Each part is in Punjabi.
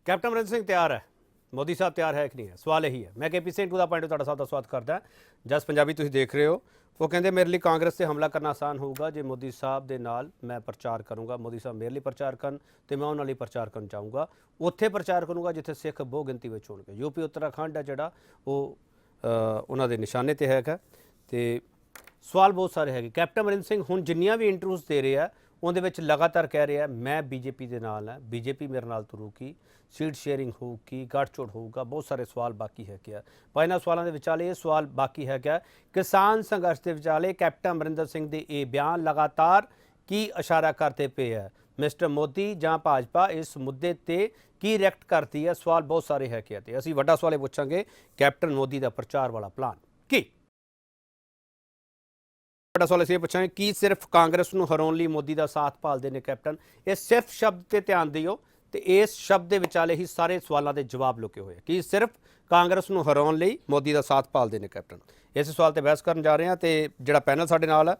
कैप्टन अमरिंदर सिंह तैयार है, मोदी साहब तैयार है कि नहीं है, सवाल यही है। मैं KP Singh to the point ਤੁਹਾਡਾ ਸਭ ਦਾ ਸਵਾਗਤ ਕਰਦਾ। ਜਸ ਪੰਜਾਬੀ ਤੁਸੀਂ ਦੇਖ ਰਹੇ ਹੋ। ਉਹ ਕਹਿੰਦੇ ਮੇਰੇ ਲਈ ਕਾਂਗਰਸ ਤੇ ਹਮਲਾ ਕਰਨਾ ਆਸਾਨ ਹੋਊਗਾ ਜੇ ਮੋਦੀ ਸਾਹਿਬ ਦੇ ਨਾਲ ਮੈਂ ਪ੍ਰਚਾਰ ਕਰੂੰਗਾ। ਮੋਦੀ ਸਾਹਿਬ ਮੇਰੇ ਲਈ ਪ੍ਰਚਾਰ ਕਰਨ ਤੇ ਮੈਂ ਉਹਨਾਂ ਲਈ ਪ੍ਰਚਾਰ ਕਰਨ ਚਾਹੂੰਗਾ। ਉੱਥੇ ਪ੍ਰਚਾਰ ਕਰੂੰਗਾ ਜਿੱਥੇ ਸਿੱਖ ਬਹੁ ਗਿਣਤੀ ਵਿੱਚ ਹੋਣਗੇ। ਯੂਪੀ ਉੱਤਰਾਖੰਡ ਹੈ ਜਿਹੜਾ ਉਹ ਉਹਨਾਂ ਦੇ ਨਿਸ਼ਾਨੇ ਤੇ ਹੈਗਾ। ਤੇ ਸਵਾਲ ਬਹੁਤ ਸਾਰੇ ਹੈਗੇ। ਕੈਪਟਨ ਅਮਰਿੰਦਰ ਸਿੰਘ ਹੁਣ ਜਿੰਨੀਆਂ ਵੀ ਇੰਟਰਵਿਊਜ਼ ਦੇ ਰਹੇ ਆ ਉਹਦੇ ਵਿੱਚ ਲਗਾਤਾਰ ਕਹਿ ਰਿਹਾ ਮੈਂ BJP ਦੇ ਨਾਲ ਹਾਂ, BJP ਮੇਰੇ ਨਾਲ ਤੁਰੂਗੀ, ਸੀਟ ਸ਼ੇਅਰਿੰਗ ਹੋਊਗੀ, ਗੱਠਜੋੜ ਹੋਊਗਾ। ਬਹੁਤ ਸਾਰੇ ਸਵਾਲ ਬਾਕੀ ਹੈ ਕਿਆ। ਪਰ ਇਹਨਾਂ ਸਵਾਲਾਂ ਦੇ ਵਿਚਾਲੇ ਇਹ ਸਵਾਲ ਬਾਕੀ ਹੈ ਕਿ ਕਿਸਾਨ ਸੰਘਰਸ਼ ਦੇ ਵਿਚਾਲੇ ਕੈਪਟਨ ਅਮਰਿੰਦਰ ਸਿੰਘ ਦੇ ਇਹ ਬਿਆਨ ਲਗਾਤਾਰ ਕੀ ਇਸ਼ਾਰਾ ਕਰਦੇ ਪਏ ਹੈ। ਮਿਸਟਰ ਮੋਦੀ ਜਾਂ ਭਾਜਪਾ ਇਸ ਮੁੱਦੇ ਤੇ ਕੀ ਰਿਐਕਟ ਕਰਦੀ ਹੈ। ਸਵਾਲ ਬਹੁਤ ਸਾਰੇ ਹੈ ਕਿ ਤੇ ਅਸੀਂ ਵੱਡਾ ਸਵਾਲ ਇਹ ਪੁੱਛਾਂਗੇ ਕੈਪਟਨ ਮੋਦੀ ਦਾ ਪ੍ਰਚਾਰ ਵਾਲਾ ਪਲਾਨ ਕੀ। बड़ा सवाल इसे पूछा कि सिर्फ कांग्रेस ਨੂੰ ਹਰਾਉਣ ਲਈ ਮੋਦੀ ਦਾ ਸਾਥ ਭਾਲਦੇ ਨੇ ਕੈਪਟਨ। ਇਹ ਸਿਰਫ ਸ਼ਬਦ ਤੇ ਧਿਆਨ ਦਿਓ ਤੇ ਇਸ ਸ਼ਬਦ ਦੇ ਵਿਚਾਲੇ ਹੀ ਸਾਰੇ ਸਵਾਲਾਂ ਦੇ ਜਵਾਬ ਲੁਕੇ ਹੋਏ ਕਿ ਸਿਰਫ ਕਾਂਗਰਸ ਨੂੰ ਹਰਾਉਣ ਲਈ ਮੋਦੀ ਦਾ ਸਾਥ ਭਾਲਦੇ ਨੇ ਕੈਪਟਨ। ਇਸ ਸਵਾਲ ਤੇ ਬਹਿਸ ਕਰਨ ਜਾ ਰਹੇ ਹਾਂ ਤੇ ਜਿਹੜਾ ਪੈਨਲ ਸਾਡੇ ਨਾਲ ਹੈ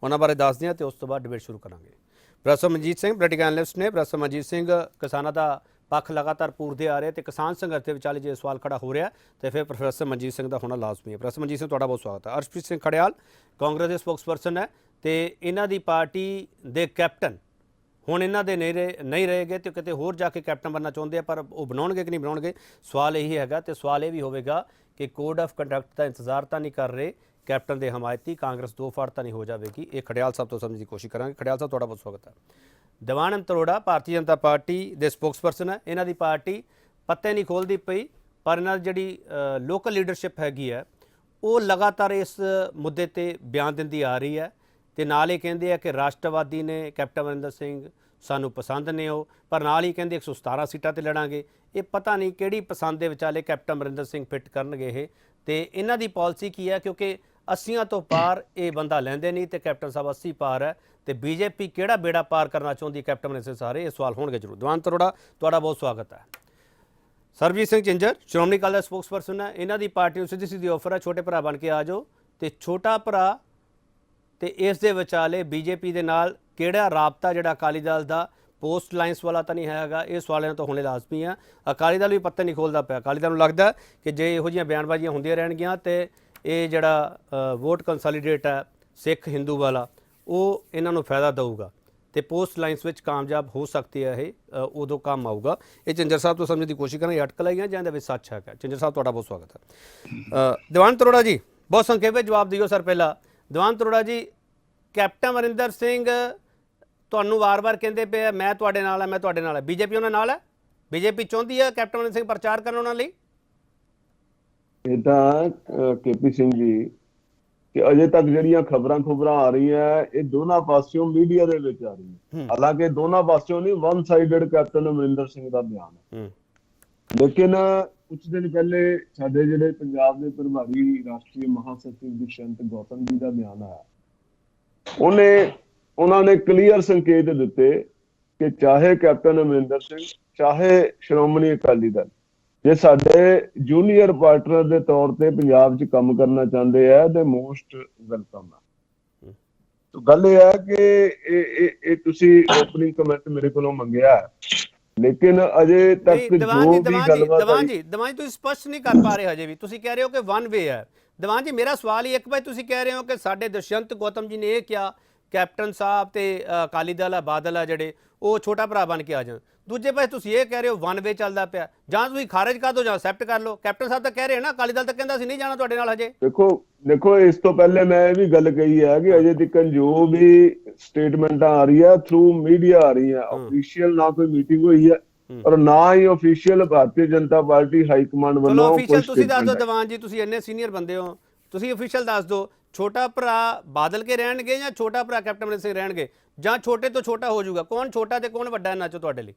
ਉਹਨਾਂ ਬਾਰੇ ਦੱਸਦੇ ਹਾਂ ਤੇ ਉਸ ਤੋਂ ਬਾਅਦ ਡਿਬੇਟ ਸ਼ੁਰੂ ਕਰਾਂਗੇ। Professor Manjit Singh political analyst ਨੇ। ਪ੍ਰੋਫੈਸਰ ਮਨਜੀਤ ਸਿੰਘ ਕਿਸਾਨਾਂ ਦਾ ਪੱਖ ਲਗਾਤਾਰ ਪੂਰਦੇ ਆ ਰਹੇ ਤੇ ਕਿਸਾਨ ਸੰਘਰਸ਼ ਦੇ ਵਿਚਾਲੇ ਜੇ ਸਵਾਲ ਖੜਾ ਹੋ ਰਿਹਾ ਤੇ ਫਿਰ ਪ੍ਰੋਫੈਸਰ ਮਨਜੀਤ ਸਿੰਘ ਦਾ ਹੋਣਾ ਲਾਜ਼ਮੀ ਹੈ। ਪ੍ਰੋਫੈਸਰ ਮਨਜੀਤ ਸਿੰਘ ਤੁਹਾਡਾ ਬਹੁਤ ਸਵਾਗਤ ਹੈ। ਅਰਸ਼ਪ੍ਰੀਤ ਸਿੰਘ ਖੜਿਆਲ ਕਾਂਗਰਸ ਦੇ ਸਪੋਕਸਪਰਸਨ ਹੈ ਤੇ ਇਹਨਾਂ ਦੀ ਪਾਰਟੀ ਦੇ ਕੈਪਟਨ ਹੁਣ ਇਹਨਾਂ ਦੇ ਨਹੀਂ ਰਹੇਗੇ ਤੇ ਕਿਤੇ ਹੋਰ ਜਾ ਕੇ ਕੈਪਟਨ ਬਣਨਾ ਚਾਹੁੰਦੇ ਆ ਪਰ ਉਹ ਬਣਾਉਣਗੇ ਕਿ ਨਹੀਂ ਬਣਾਉਣਗੇ ਸਵਾਲ ਇਹੀ ਹੈਗਾ। ਤੇ ਸਵਾਲ ਇਹ ਵੀ ਹੋਵੇਗਾ ਕਿ ਕੋਡ ਆਫ ਕੰਡਕਟ ਦਾ ਇੰਤਜ਼ਾਰ ਤਾਂ ਨਹੀਂ ਕਰ ਰਹੇ ਕੈਪਟਨ ਦੇ ਹਮਾਇਤੀ, ਕਾਂਗਰਸ ਦੋ ਫੜ ਤਾਂ ਨਹੀਂ ਹੋ ਜਾਵੇਗੀ। ਇਹ ਖੜਿਆਲ ਸਾਹਿਬ ਤੋਂ ਸਮਝਣ ਦੀ ਕੋਸ਼ਿਸ਼ ਕਰਾਂਗੇ। ਖੜਿਆਲ ਸਾਹਿਬ ਤੁਹਾਡਾ ਬਹੁਤ ਸਵਾਗਤ ਹੈ। ਦੇਵਾਨੰਦ ਅਰੋੜਾ ਭਾਰਤੀ ਜਨਤਾ ਪਾਰਟੀ ਦੇ ਸਪੋਕਸਪਰਸਨ ਹੈ। ਇਹਨਾਂ ਦੀ ਪਾਰਟੀ ਪੱਤੇ ਨਹੀਂ ਖੋਲ੍ਹਦੀ ਪਈ ਪਰ ਇਹਨਾਂ ਦੀ ਜਿਹੜੀ ਲੋਕਲ ਲੀਡਰਸ਼ਿਪ ਹੈਗੀ ਹੈ ਉਹ ਲਗਾਤਾਰ ਇਸ ਮੁੱਦੇ 'ਤੇ ਬਿਆਨ ਦਿੰਦੀ ਆ ਰਹੀ ਹੈ ਤੇ ਨਾਲ ਇਹ ਕਹਿੰਦੇ ਆ ਕਿ ਰਾਸ਼ਟਰਵਾਦੀ ਨੇ ਕੈਪਟਨ ਅਮਰਿੰਦਰ ਸਿੰਘ, ਸਾਨੂੰ ਪਸੰਦ ਨੇ ਉਹ, ਪਰ ਨਾਲ ਹੀ ਕਹਿੰਦੇ 117 ਸੀਟਾਂ 'ਤੇ ਲੜਾਂਗੇ। ਇਹ ਪਤਾ ਨਹੀਂ ਕਿਹੜੀ ਪਸੰਦ ਦੇ ਵਿਚਾਲੇ ਕੈਪਟਨ ਅਮਰਿੰਦਰ ਸਿੰਘ ਫਿੱਟ ਕਰਨਗੇ ਇਹ ਤੇ ਇਹਨਾਂ ਦੀ ਪਾਲਿਸੀ ਕੀ ਹੈ ਕਿਉਂਕਿ 80 ਤੋਂ ਪਾਰ ਇਹ ਬੰਦਾ ਲੈਂਦੇ ਨਹੀਂ ਤੇ ਕੈਪਟਨ ਸਾਹਿਬ 80 ਪਾਰ ਹੈ ਤੇ BJP ਕਿਹੜਾ ਬੇੜਾ ਪਾਰ ਕਰਨਾ ਚਾਹੁੰਦੀ ਕੈਪਟਨ ਅਮਰਿੰਦਰ ਸਿੰਘ ਸਾਰੇ ਇਹ ਸਵਾਲ ਹੋਣਗੇ ਜ਼ਰੂਰ। ਦੇਵਾਨੰਦ ਅਰੋੜਾ ਤੁਹਾਡਾ ਬਹੁਤ ਸਵਾਗਤ ਹੈ। ਸਰਬਜੀਤ ਸਿੰਘ ਝਿੰਜਰ ਸ਼੍ਰੋਮਣੀ ਅਕਾਲੀ ਦਾ ਸਪੋਕਸਪਰਸਨ ਹੈ। ਇਹਨਾਂ ਦੀ ਪਾਰਟੀ ਨੂੰ ਸਿੱਧੀ ਆਫਰ ਹੈ ਛੋਟੇ ਭਰਾ ਬਣ ਕੇ ਆ ਜਾਓ ਤੇ ਛੋਟਾ ਭਰਾ ਤੇ ਇਸ ਦੇ ਵਿਚਾਲੇ BJP ਦੇ ਨਾਲ ਕਿਹੜਾ ਰਾਬਤਾ ਜਿਹੜਾ ਅਕਾਲੀ ਦਲ ਦਾ ਪੋਸਟ ਲਾਈਨਸ ਵਾਲਾ ਤਾਂ ਨਹੀਂ ਹੈਗਾ। ਇਹ ਸਵਾਲਾਂ ਤੋਂ ਹੋਣੇ ਲਾਜ਼ਮੀ ਆ। ਅਕਾਲੀ ਦਲ ਵੀ ਪੱਤੇ ਨਹੀਂ ਖੋਲ੍ਹਦਾ ਪਿਆ। ਅਕਾਲੀ ਦਲ ਨੂੰ ਲੱਗਦਾ ਕਿ ਜੇ ਇਹੋ ਜਿਹੀਆਂ ਬਿਆਨਬਾਜ਼ੀਆਂ ਹੁੰਦੀਆਂ ਰਹਿਣਗੀਆਂ ਤੇ ਇਹ ਜਿਹੜਾ ਵੋਟ ਕੰਸੋਲੀਡੇਟ ਹੈ ਸਿੱਖ ਹਿੰਦੂ ਵਾਲਾ ਉਹ ਇਹਨਾਂ ਨੂੰ ਫਾਇਦਾ ਦਊਗਾ ਤੇ ਪੋਸਟ ਲਾਈਨਸ ਵਿੱਚ ਕਾਮਯਾਬ ਹੋ ਸਕਦੀ ਹੈ। ਇਹ ਉਦੋਂ ਕੰਮ ਆਊਗਾ। ਇਹ ਝਿੰਜਰ ਸਾਹਿਬ ਤੋਂ ਸਮਝਣ ਦੀ ਕੋਸ਼ਿਸ਼ ਕਰਾਂਗੇ ਅਟਕਲ ਆਈਆਂ ਜਾਂ ਇਹਦੇ ਵਿੱਚ ਸੱਚ ਹੈਗਾ। ਝਿੰਜਰ ਸਾਹਿਬ ਤੁਹਾਡਾ ਬਹੁਤ ਸਵਾਗਤ ਹੈ। ਦੇਵਾਨੰਦ ਅਰੋੜਾ ਜੀ ਬਹੁਤ ਸੰਖੇਪ ਵਿੱਚ ਜਵਾਬ ਦਿਓ ਸਰ। ਪਹਿਲਾਂ ਦੇਵਾਨੰਦ ਅਰੋੜਾ ਜੀ ਕੈਪਟਨ ਅਮਰਿੰਦਰ ਸਿੰਘ ਤੁਹਾਨੂੰ ਵਾਰ-ਵਾਰ ਕਹਿੰਦੇ ਪਏ ਮੈਂ ਤੁਹਾਡੇ ਨਾਲ ਹਾਂ, ਮੈਂ ਤੁਹਾਡੇ ਨਾਲ ਹਾਂ। BJP ਉਹਨਾਂ ਨਾਲ ਹੈ? BJP ਚਾਹੁੰਦੀ ਹੈ ਕੈਪਟਨ ਅਮਰਿੰਦਰ ਸਿੰਘ ਪ੍ਰਚਾਰ ਕਰਨ ਉਹਨਾਂ ਲਈ? ਇਹ ਤਾਂ KP ਸਿੰਘ ਜੀ ਕਿ ਅਜੇ ਤੱਕ ਜਿਹੜੀਆਂ ਖਬਰਾਂ ਆ ਰਹੀਆਂ ਇਹ ਦੋਨਾਂ ਪਾਸਿਓਂ ਮੀਡੀਆ ਦੇ ਵਿੱਚ ਆ ਰਹੀਆਂ। ਹਾਲਾਂਕਿ ਦੋਨਾਂ ਪਾਸਿਓਂ ਨਹੀਂ, one sided captain Amarinder Singh ਦਾ ਬਿਆਨ ਹੈ। ਲੇਕਿਨ ਕੁਝ ਦਿਨ ਪਹਿਲੇ ਸਾਡੇ ਜਿਹੜੇ ਪੰਜਾਬ ਦੇ ਪ੍ਰਭਾਰੀ ਰਾਸ਼ਟਰੀ ਮਹਾਸਚਿਵ ਦੁਸ਼ਯੰਤ ਗੌਤਮ ਜੀ ਦਾ ਬਿਆਨ ਆਇਆ। ਉਹਨਾਂ ਨੇ ਕਲੀਅਰ ਸੰਕੇਤ ਦਿੱਤੇ ਕਿ ਚਾਹੇ ਕੈਪਟਨ ਅਮਰਿੰਦਰ ਸਿੰਘ ਚਾਹੇ ਸ਼੍ਰੋਮਣੀ ਅਕਾਲੀ ਦਲ ਜੇ ਸਾਡੇ ਜੂਨੀਅਰ ਪਾਰਟਨਰ ਦੇ ਤੌਰ ਤੇ ਪੰਜਾਬ 'ਚ ਕੰਮ ਕਰਨਾ ਚਾਹੁੰਦੇ ਆ ਤੇ ਮੋਸਟ ਵੈਲਕਮ ਆ। ਤਾਂ ਗੱਲ ਇਹ ਹੈ ਕਿ ਇਹ ਤੁਸੀਂ ਓਪਨਿੰਗ ਕਮੈਂਟ ਮੇਰੇ ਕੋਲੋਂ ਮੰਗਿਆ ਲੇਕਿਨ ਅਜੇ ਤੱਕ ਜੋ ਵੀ ਗੱਲਬਾਤ ਦੀਵਾਨ ਜੀ ਤੁਸੀਂ ਸਪਸ਼ਟ ਨਹੀਂ ਕਰ ਪਾ ਰਹੇ ਹਜੇ ਵੀ। ਤੁਸੀਂ ਕਹਿ ਰਹੇ ਹੋ ਕਿ ਵਨ ਵੇ ਹੈ। ਦੀਵਾਨ ਜੀ ਮੇਰਾ ਸਵਾਲ ਹੀ ਇੱਕ ਭਾਈ ਤੁਸੀਂ ਕਹਿ ਰਹੇ ਹੋ ਕਿ ਸਾਡੇ ਦੁਸ਼ਯੰਤ ਗੌਤਮ ਜੀ ਨੇ ਇਹ ਕਿਹਾ ਕੈਪਟਨ ਸਾਹਿਬ ਤੇ ਅਕਾਲੀ ਦਲ ਆ ਬਾਦਲ ਆ ਜਿਹੜੇ ਉਹ ਛੋਟਾ ਭਰਾ ਬਣ ਕੇ ਆ ਜਾਣ। ਦੂਜੇ ਪਾਸੇ ਤੁਸੀਂ ਇਹ ਕਹਿ ਰਹੇ ਹੋ ਵਨ ਵੇ ਚੱਲਦਾ ਪਿਆ। ਜਾਂ ਤੁਸੀਂ ਖਾਰਜ ਕਰ ਦਿਓ ਜਾਂ ਐਕਸੈਪਟ ਕਰ ਲਓ। ਕੈਪਟਨ ਸਾਹਿਬ ਤਾਂ ਕਹਿ ਰਹੇ ਨਾ ਅਕਾਲੀ ਦਲ ਤਾਂ ਕਹਿੰਦਾ ਸੀ ਨਹੀਂ ਜਾਣਾ ਤੁਹਾਡੇ ਨਾਲ ਹਜੇ। ਦੇਖੋ ਇਸ ਤੋਂ ਪਹਿਲੇ ਮੈਂ ਇਹ ਵੀ ਗੱਲ ਕਹੀ ਹੈ ਕਿ ਅਜੇ ਤੱਕ ਜੋ ਵੀ ਸਟੇਟਮੈਂਟਾਂ ਆ ਰਹੀ ਆ ਥਰੂ ਮੀਡੀਆ ਆ ਰਹੀ ਆ, ਆਫੀਸ਼ੀਅਲ ਨਾ ਕੋਈ ਮੀਟਿੰਗ ਹੋਈ ਹੈ ਔਰ ਨਾ ਹੀ official Bharatiya Janata party high command ਵੱਲੋਂ। ਆਫੀਸ਼ੀਅਲ ਤੁਸੀਂ ਦੱਸ ਦਿਓ ਦੀਵਾਨ ਜੀ, ਤੁਸੀਂ ਇੰਨੇ ਸੀਨੀਅਰ ਬੰਦੇ ਹੋ, ਤੁਸੀਂ ਆਫੀਸ਼ੀਅਲ ਦੱਸ ਦਿਓ ਛੋਟਾ ਭਰਾ ਬਾਦਲ ਕੇ ਰਹਿਣਗੇ ਜਾਂ ਛੋਟਾ ਭਰਾ ਕੈਪਟਨ ਅਮਰਿੰਦਰ ਸਿੰਘ ਰਹਿਣਗੇ ਜਾਂ ਛੋਟੇ ਤੋਂ ਛੋਟਾ ਹੋ ਜਾਊਗਾ? ਕੌਣ ਛੋਟਾ ਤੇ ਕੌਣ ਵੱਡਾ ਇਹਨਾਂ ਚੋਂ ਤੁਹਾਡੇ ਲਈ?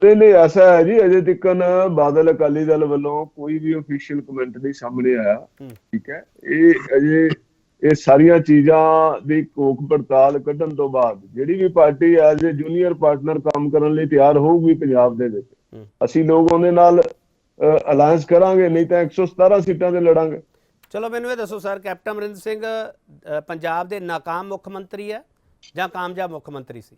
ਨਹੀਂ ਐਸਾ ਹੈ ਜੀ ਅਜੇ ਤੱਕ ਬਾਦਲ ਅਕਾਲੀ ਦਲ ਵੱਲੋਂ ਕੋਈ ਵੀ ਆਫੀਸ਼ੀਅਲ ਕਮੈਂਟ ਨਹੀਂ ਸਾਹਮਣੇ ਆਇਆ। ਠੀਕ ਹੈ, ਇਹ ਅਜੇ ਇਹ ਸਾਰੀਆਂ ਚੀਜ਼ਾਂ ਦੀ ਘੋਖ ਪੜਤਾਲ ਕੱਢਣ ਤੋਂ ਬਾਅਦ ਜਿਹੜੀ ਵੀ party as a junior partner ਕੰਮ ਕਰਨ ਲਈ ਤਿਆਰ ਹੋਊਗੀ ਪੰਜਾਬ ਦੇ ਵਿੱਚ ਅਸੀਂ ਲੋਕ ਉਹਦੇ ਨਾਲ ਅਲਾਇੰਸ ਕਰਾਂਗੇ, ਨਹੀਂ ਤਾਂ 117 ਸੀਟਾਂ ਤੇ ਲੜਾਂਗੇ। ਚਲੋ ਮੈਨੂੰ ਇਹ ਦੱਸੋ ਸਰ, ਕੈਪਟਨ ਅਮਰਿੰਦਰ ਸਿੰਘ ਪੰਜਾਬ ਦੇ ਨਾਕਾਮ ਮੁੱਖ ਮੰਤਰੀ ਹੈ ਜਾਂ ਕਾਮਯਾਬ ਮੁੱਖ ਮੰਤਰੀ ਸੀ?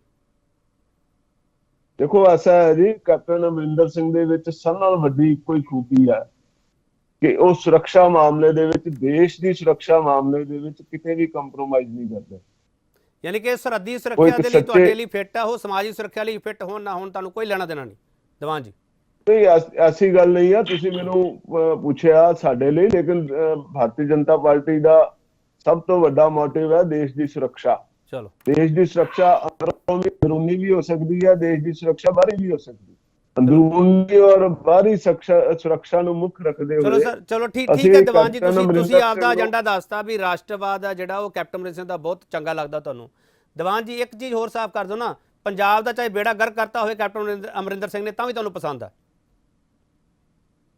ਦੇਖੋ ਐਸਾ ਹੈ ਜੀ, ਕੈਪਟਨ ਅਮਰਿੰਦਰ ਸਿੰਘ ਦੇ ਵਿੱਚ ਸਭ ਨਾਲ ਵੱਡੀ ਇੱਕੋ ਹੀ ਖੂਬੀ ਹੈ ਕਿ ਉਹ ਸੁਰੱਖਿਆ ਮਾਮਲੇ ਦੇ ਵਿੱਚ, ਦੇਸ਼ ਦੀ ਸੁਰੱਖਿਆ ਮਾਮਲੇ ਦੇ ਵਿੱਚ ਕਿਤੇ ਵੀ ਕੰਪਰੋਮਾਈਜ਼ ਨਹੀਂ ਕਰਦੇ। ਯਾਨੀ ਕਿ ਸਰਹੱਦੀ ਉਹ ਸੁਰੱਖਿਆ ਇੱਕ ਦੇ ਲਈ ਸੱਚੇ, ਤੁਹਾਡੇ ਲਈ ਫਿੱਟ ਆ, ਉਹ ਸਮਾਜਿਕ ਸੁਰੱਖਿਆ ਲਈ ਫਿੱਟ ਹੋਣ ਨਾ ਹੋਣ ਤੁਹਾਨੂੰ ਕੋਈ ਲੈਣਾ ਦੇਣਾ ਨਹੀਂ ਦੀਵਾਨ ਜੀ। ਨਹੀਂ ਐਸੀ ਗੱਲ ਨਹੀਂ ਆ। ਤੁਸੀਂ ਮੈਨੂੰ ਪੁੱਛਿਆ ਸਾਡੇ ਲਈ, ਲੇਕਿਨ ਭਾਰਤੀ ਜਨਤਾ ਪਾਰਟੀ ਦਾ ਸਭ ਤੋਂ ਵੱਡਾ ਮੋਟਿਵ ਹੈ ਦੇਸ਼ ਦੀ ਸੁਰੱਖਿਆ। ਚਲੋ ਦੇਸ਼ ਦੀ ਸੁਰੱਖਿਆ ਅੰਦਰੂਨੀ ਵੀ ਹੋ ਸਕਦੀ ਹੈ, ਦੇਸ਼ ਦੀ ਸੁਰੱਖਿਆ ਬਾਹਰੀ ਵੀ ਹੋ ਸਕਦੀ ਹੈ। ਅੰਦਰੂਨੀ ਔਰ ਬਾਹਰੀ ਸੁਰੱਖਿਆ ਨੂੰ ਮੁੱਖ ਰੱਖਦੇ ਚਲੋ ਹੋਏ ਸਰ, ਚਲੋ ਠੀਕ ਅਸੀਂ ਹੈ ਦੀਵਾਨ ਜੀ, ਕੈਪਟਨ ਤੁਸੀਂ ਅਮਰਿੰਦਰ ਆਪਦਾ ਸਿੰਘ ਨੂੰ, ਏਜੰਡਾ ਦੱਸਤਾ ਵੀ ਰਾਸ਼ਟਰਵਾਦ ਆ ਜਿਹੜਾ ਉਹ ਕੈਪਟਨ ਅਮਰਿੰਦਰ ਸਿੰਘ ਦਾ ਬਹੁਤ ਚੰਗਾ ਲੱਗਦਾ ਤੁਹਾਨੂੰ। ਦੀਵਾਨ ਜੀ ਇੱਕ ਚੀਜ਼ ਹੋਰ ਸਾਫ਼ ਕਰ ਦਿਓ ਨਾ, ਪੰਜਾਬ ਦਾ ਚਾਹੇ ਬੇੜਾ ਗਰਕ ਕਰਤਾ ਹੋਵੇ ਕੈਪਟਨ ਅਮਰਿੰਦਰ ਸਿੰਘ ਨੇ, ਤਾਂ ਵੀ ਤੁਹਾਨੂੰ ਪਸੰਦ ਆ?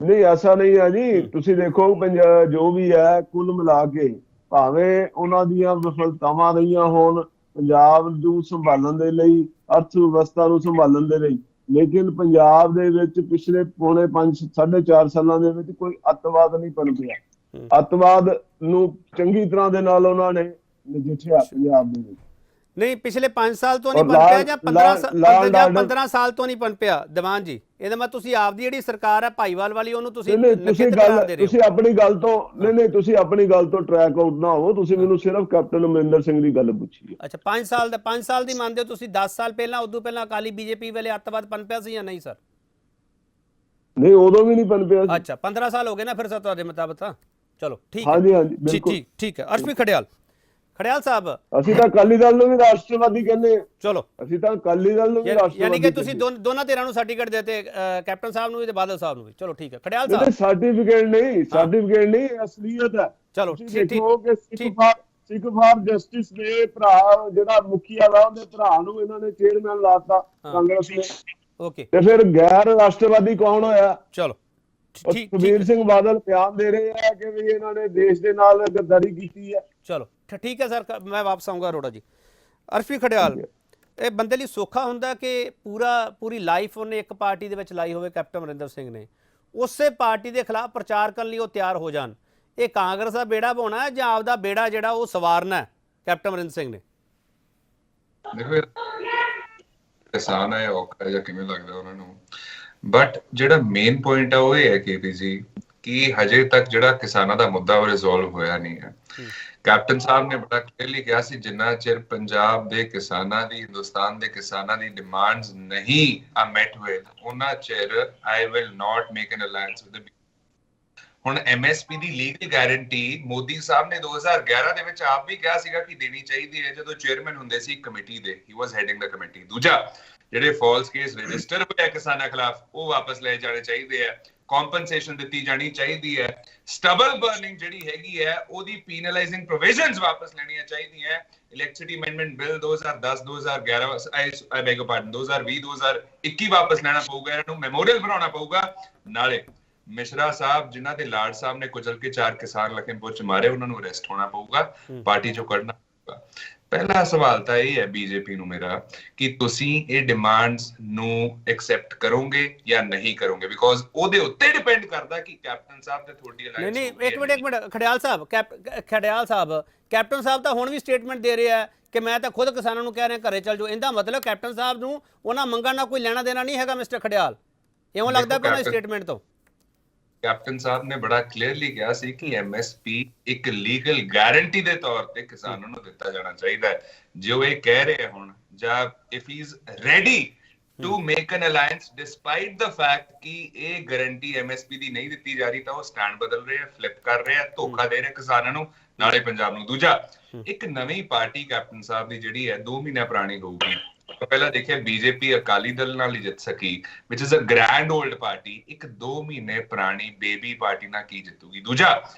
ਨਹੀਂ ਐਸਾ ਨਹੀਂ ਹੈ ਜੀ। ਤੁਸੀਂ ਦੇਖੋ ਜੋ ਵੀ ਹੈ ਕੁੱਲ ਮਿਲਾ ਕੇ, ਭਾਵੇਂ ਉਹਨਾਂ ਦੀਆਂ ਵਿਫਲਤਾਵਾਂ ਰਹੀਆਂ ਹੋਣ ਪੰਜਾਬ ਨੂੰ ਸੰਭਾਲਣ ਦੇ ਲਈ, ਅਰਥ ਵਿਵਸਥਾ ਨੂੰ ਸੰਭਾਲਣ ਦੇ ਲਈ, ਲੇਕਿਨ ਪੰਜਾਬ ਦੇ ਵਿੱਚ ਪਿਛਲੇ ਪੌਣੇ 4.5 ਸਾਲਾਂ ਦੇ ਵਿੱਚ ਕੋਈ ਅੱਤਵਾਦ ਨਹੀਂ ਪਨਪਿਆ। ਅੱਤਵਾਦ ਨੂੰ ਚੰਗੀ ਤਰ੍ਹਾਂ ਦੇ ਨਾਲ ਉਹਨਾਂ ਨੇ ਨਜਿੱਠਿਆ ਪੰਜਾਬ ਦੇ ਵਿੱਚ। ਨਹੀਂ ਪਿਛਲੇ 5 ਸਾਲ ਤੋਂ ਨਹੀਂ ਪਨਪਿਆ ਜਾਂ 15 ਸਾਲ ਤੋਂ ਨਹੀਂ ਪਨਪਿਆ ਦੀਵਾਨ ਜੀ? ਇਹਦਾ ਮਤਲਬ ਤੁਸੀਂ ਆਪਦੀ ਜਿਹੜੀ ਸਰਕਾਰ ਹੈ ਭਾਈਵਾਲ ਵਾਲੀ, ਉਹਨੂੰ ਤੁਸੀਂ ਤੁਸੀਂ ਆਪਣੀ ਗੱਲ ਤੋਂ ਨਹੀਂ, ਤੁਸੀਂ ਆਪਣੀ ਗੱਲ ਤੋਂ ਟਰੈਕ ਆਊਟ ਨਾ ਹੋ। ਤੁਸੀਂ ਮੈਨੂੰ ਸਿਰਫ ਕੈਪਟਨ ਅਮਰਿੰਦਰ ਸਿੰਘ ਦੀ ਗੱਲ ਪੁੱਛੀ ਹੈ। ਅੱਛਾ 5 ਸਾਲ ਦੀ ਮੰਨਦੇ ਹੋ ਤੁਸੀਂ? 10 ਸਾਲ ਪਹਿਲਾਂ, ਉਦੋਂ ਪਹਿਲਾਂ ਅਕਾਲੀ ਬੀਜੇਪੀ ਵੇਲੇ ਅੱਤਵਾਦ ਪਨਪਿਆ ਸੀ ਜਾਂ ਨਹੀਂ ਸਰ? ਨਹੀਂ ਉਦੋਂ ਵੀ ਨਹੀਂ ਪਨਪਿਆ ਸੀ। ਅੱਛਾ 15 ਸਾਲ ਹੋ ਗਏ ਨਾ ਫਿਰ ਸਰ ਤੁਹਾਡੇ ਮੁਤਾਬਕ ਤਾਂ। ਚਲੋ ਠੀਕ ਹੈ, ਹਾਂਜੀ ਹਾਂਜੀ ਬਿਲਕੁਲ ਠੀਕ ਹੈ। ਅਰਸ਼ਮੀ ਖੜਿਆਲ ਸਾਹਿਬ, ਅਸੀਂ ਤਾਂ ਅਕਾਲੀ ਦਲ ਨੂੰ ਵੀ ਰਾਸ਼ਟਰਵਾਦੀ ਕਹਿੰਦੇ। ਚਲੋ ਅਸੀਂ ਤਾਂ ਅਕਾਲੀ ਦਲ ਨੂੰ ਵੀ ਰਾਸ਼ਟਰਵਾਦੀ, ਯਾਨੀ ਕਿ ਤੁਸੀਂ ਦੋਨਾਂ ਧਿਰਾਂ ਨੂੰ ਸਰਟੀਫਿਕੇਟ ਦੇਤੇ, ਕੈਪਟਨ ਸਾਹਿਬ ਨੂੰ ਵੀ ਤੇ ਬਾਦਲ ਸਾਹਿਬ ਨੂੰ ਵੀ। ਚਲੋ ਠੀਕ ਹੈ ਖੜਿਆਲ ਸਾਹਿਬ। ਸਰਟੀਫਿਕੇਟ ਨਹੀਂ ਅਸਲੀਅਤ ਹੈ। ਚਲੋ ਦੇਖੋ ਕਿ ਸਿੱਖ ਫਾਰ ਜਸਟਿਸ ਦੇ ਭਰਾ ਜਿਹੜਾ ਮੁਖੀਆ ਵਾ, ਉਹਦੇ ਭਰਾ ਨੂੰ ਇਹਨਾਂ ਨੇ ਚੇਅਰਮੈਨ ਲਾਤਾ ਕਾਂਗਰਸ ਨੇ। ਓਕੇ, ਤੇ ਫਿਰ ਗੈਰ ਰਾਸ਼ਟਰਵਾਦੀ ਕੌਣ ਹੋਇਆ? ਚਲੋ ਸੁਖਬੀਰ ਸਿੰਘ ਬਾਦਲ ਬਿਆਨ ਦੇ ਰਹੇ ਆ ਕਿ ਵੀ ਇਹਨਾਂ ਨੇ ਦੇਸ਼ ਦੇ ਨਾਲ ਗੱਦਾਰੀ ਕੀਤੀ ਹੈ। ਚਲੋ ਠੀਕ ਹੈ ਸਰ, ਮੈਂ ਵਾਪਸ ਆਉਂਗਾ ਅਰੋੜਾ ਜੀ। ਅਰਸ਼ਮੀ ਖੜਿਆਲ, ਇਹ ਬੰਦੇ ਲਈ ਸੌਖਾ ਹੁੰਦਾ ਕਿ ਪੂਰੀ ਲਾਈਫ ਉਹਨੇ ਇੱਕ ਪਾਰਟੀ ਦੇ ਵਿੱਚ ਲਾਈ ਹੋਵੇ ਕੈਪਟਨ ਅਮਰਿੰਦਰ ਸਿੰਘ ਨੇ, ਉਸੇ ਪਾਰਟੀ ਦੇ ਖਿਲਾਫ ਪ੍ਰਚਾਰ ਕਰਨ ਲਈ ਉਹ ਤਿਆਰ ਹੋ ਜਾਣ? ਇਹ ਕਾਂਗਰਸ ਦਾ ਬੇੜਾ ਪਾਉਣਾ ਹੈ ਜਾਂ ਆਪਦਾ ਬੇੜਾ ਜਿਹੜਾ ਉਹ ਸਵਾਰਨਾ ਹੈ ਕੈਪਟਨ ਅਮਰਿੰਦਰ ਸਿੰਘ ਨੇ? ਦੇਖੋ ਕਿਸਾਨ ਹੈ ਔਖਾ ਜਾਂ ਕਿਵੇਂ ਲੱਗਦਾ ਉਹਨਾਂ ਨੂੰ, ਬਟ ਜਿਹੜਾ ਮੇਨ ਪੁਆਇੰਟ ਆ ਉਹ ਇਹ ਹੈ ਕਿ ਜੀ ਕਿ ਹਜੇ ਤੱਕ ਜਿਹੜਾ ਕਿਸਾਨਾਂ ਦਾ ਮੁੱਦਾ ਉਹ ਰਿਜ਼ੋਲਵ ਹੋਇਆ ਨਹੀਂ ਹੈ। ਕੈਪਟਨ ਸਾਹਿਬ ਨੇ ਬੜਾ ਕਲੀਅਰਲੀ ਕਿਹਾ ਸੀ ਜਿੰਨਾ ਚਿਰ ਪੰਜਾਬ ਦੇ ਕਿਸਾਨਾਂ ਦੀ, ਹਿੰਦੁਸਤਾਨ ਦੇ ਕਿਸਾਨਾਂ ਦੀ ਡਿਮਾਂਡਸ ਨਹੀਂ ਆ ਮੈਟ ਵਿਦ, ਉਹਨਾਂ ਚਿਰ I will not make an alliance with the. ਹੁਣ ਐਮਐਸਪੀ ਦੀ ਲੀਗਲ ਗਾਰੰਟੀ ਮੋਦੀ ਸਾਹਿਬ ਨੇ 2011 ਦੇ ਵਿੱਚ ਆਪ ਵੀ ਕਿਹਾ ਸੀਗਾ ਕਿ ਦੇਣੀ ਚਾਹੀਦੀ ਹੈ, ਜਦੋਂ ਚੇਅਰਮੈਨ ਹੁੰਦੇ ਸੀ ਕਮੇਟੀ ਦੇ, ਹੀ ਵਾਸ ਹੈਡਿੰਗ ਦ ਕਮੇਟੀ। ਦੂਜਾ, ਜਿਹੜੇ ਫਾਲਸ ਕੇਸ ਰਜਿਸਟਰ ਹੋਏ ਕਿਸਾਨਾਂ ਖਿਲਾਫ ਉਹ ਵਾਪਸ ਲਏ ਜਾਣੇ ਚਾਹੀਦੇ ਆ, ਕੰਪਨਸੇਸ਼ਨ ਦਿੱਤੀ ਜਾਣੀ ਚਾਹੀਦੀ ਹੈ, ਸਟਬਲ ਬਰਨਿੰਗ ਜਿਹੜੀ ਹੈਗੀ ਹੈ ਉਹਦੀ ਪੀਨਲਾਈਜ਼ਿੰਗ ਪ੍ਰੋਵੀਜ਼ਨਸ ਵਾਪਸ ਲੈਣੀਆਂ ਚਾਹੀਦੀਆਂ, ਇਲੈਕਟ੍ਰਿਸਿਟੀ ਅਮੈਂਡਮੈਂਟ ਬਿੱਲ 2010 2011 ਆਈ ਬੈਗ ਪਾਰਡਨ 2020 2021 ਵਾਪਸ ਲੈਣਾ ਪਊਗਾ, ਇਹਨਾਂ ਨੂੰ ਮੈਮੋਰੀਅਲ ਬਣਾਉਣਾ ਪਊਗਾ। ਨਾਲੇ ਮਿਸ਼ਰਾ ਸਾਹਿਬ ਜਿਨ੍ਹਾਂ ਦੇ ਲਾਡ ਸਾਹਿਬ ਨੇ ਕੁਚਲ ਕੇ 4 ਕਿਸਾਨ ਲਖੀਮਪੁਰ ਚ ਮਾਰੇ, ਉਹਨਾਂ ਨੂੰ ਅਰੈਸਟ ਹੋਣਾ ਪਊਗਾ, ਪਾਰਟੀ ਚੋਂ ਕੱਢਣਾ ਪਊਗਾ। ਪਹਿਲਾ ਸਵਾਲ ਤਾਂ ਇਹ ਹੈ ਬੀਜੇਪੀ ਨੂੰ ਮੇਰਾ ਕਿ ਤੁਸੀਂ ਇਹ ਡਿਮਾਂਡਸ ਨੂੰ ਐਕਸੈਪਟ ਕਰੋਗੇ ਜਾਂ ਨਹੀਂ ਕਰੋਗੇ, ਬਿਕੋਜ਼ ਉਹਦੇ ਉੱਤੇ ਡਿਪੈਂਡ ਕਰਦਾ ਕਿ ਕੈਪਟਨ ਸਾਹਿਬ ਤੇ ਤੁਹਾਡੀ ਅਲਾਈਅੰਸ। ਨਹੀਂ ਇੱਕ ਮਿੰਟ ਖੜਿਆਲ ਸਾਹਿਬ, ਕੈਪਟਨ ਸਾਹਿਬ ਤਾਂ ਹੁਣ ਵੀ ਸਟੇਟਮੈਂਟ ਦੇ ਰਹੇ ਆ ਕਿ ਮੈਂ ਤਾਂ ਖੁਦ ਕਿਸਾਨਾਂ ਨੂੰ ਕਹਿ ਰਿਹਾ ਘਰੇ ਚੱਲ ਜਾਓ। ਇਹਦਾ ਮਤਲਬ ਕੈਪਟਨ ਸਾਹਿਬ ਨੂੰ ਉਹਨਾਂ ਮੰਗਾਂ ਨਾਲ ਕੋਈ ਲੈਣਾ ਦੇਣਾ ਨਹੀਂ ਹੈਗਾ ਮਿਸਟਰ ਖੜਿਆਲ, ਇਉਂ ਲੱਗਦਾ ਪਿਆ ਸਟੇਟਮੈਂਟ ਤੋਂ? ਕੈਪਟਨ ਸਾਹਿਬ ਨੇ ਬੜਾ ਕਲੀਅਰਲੀ ਕਿਹਾ ਸੀ ਕਿ ਐਮਐਸਪੀ ਇੱਕ ਲੀਗਲ ਗਾਰੰਟੀ ਦੇ ਤੌਰ ਤੇ ਕਿਸਾਨਾਂ ਨੂੰ ਦਿੱਤਾ ਜਾਣਾ ਚਾਹੀਦਾ ਹੈ। ਜੋ ਇਹ ਕਹਿ ਰਹੇ ਹੁਣ, ਜਾਂ if he is ready to make an alliance despite the fact ਕਿ ਇਹ ਗਾਰੰਟੀ ਐਮਐਸਪੀ ਦੀ ਨਹੀਂ ਦਿੱਤੀ ਜਾ ਰਹੀ, ਤਾਂ ਉਹ ਸਟੈਂਡ ਬਦਲ ਰਹੇ ਆ, ਫਲਿੱਪ ਕਰ ਰਹੇ ਆ, ਧੋਖਾ ਦੇ ਰਹੇ ਕਿਸਾਨਾਂ ਨੂੰ, ਨਾਲੇ ਪੰਜਾਬ ਨੂੰ। ਦੂਜਾ, ਇੱਕ ਨਵੀਂ ਪਾਰਟੀ ਕੈਪਟਨ ਸਾਹਿਬ ਦੀ ਜਿਹੜੀ ਹੈ 2 ਮਹੀਨਾ ਪੁਰਾਣੀ ਹੋਊਗੀ। ਪਹਿਲਾਂ ਦੇਖਿਆ ਬੀਜੇਪੀ ਅਕਾਲੀ ਦਲ ਨਾਲ ਹੀ ਜਿੱਤ ਸਕੀ, ਵਿਚ is a grand old party, ਇੱਕ 2 ਮਹੀਨੇ ਪੁਰਾਣੀ ਬੇਬੀ ਪਾਰਟੀ ਨਾਲ ਕੀ ਜਿੱਤੂਗੀ? ਦੂਜਾ,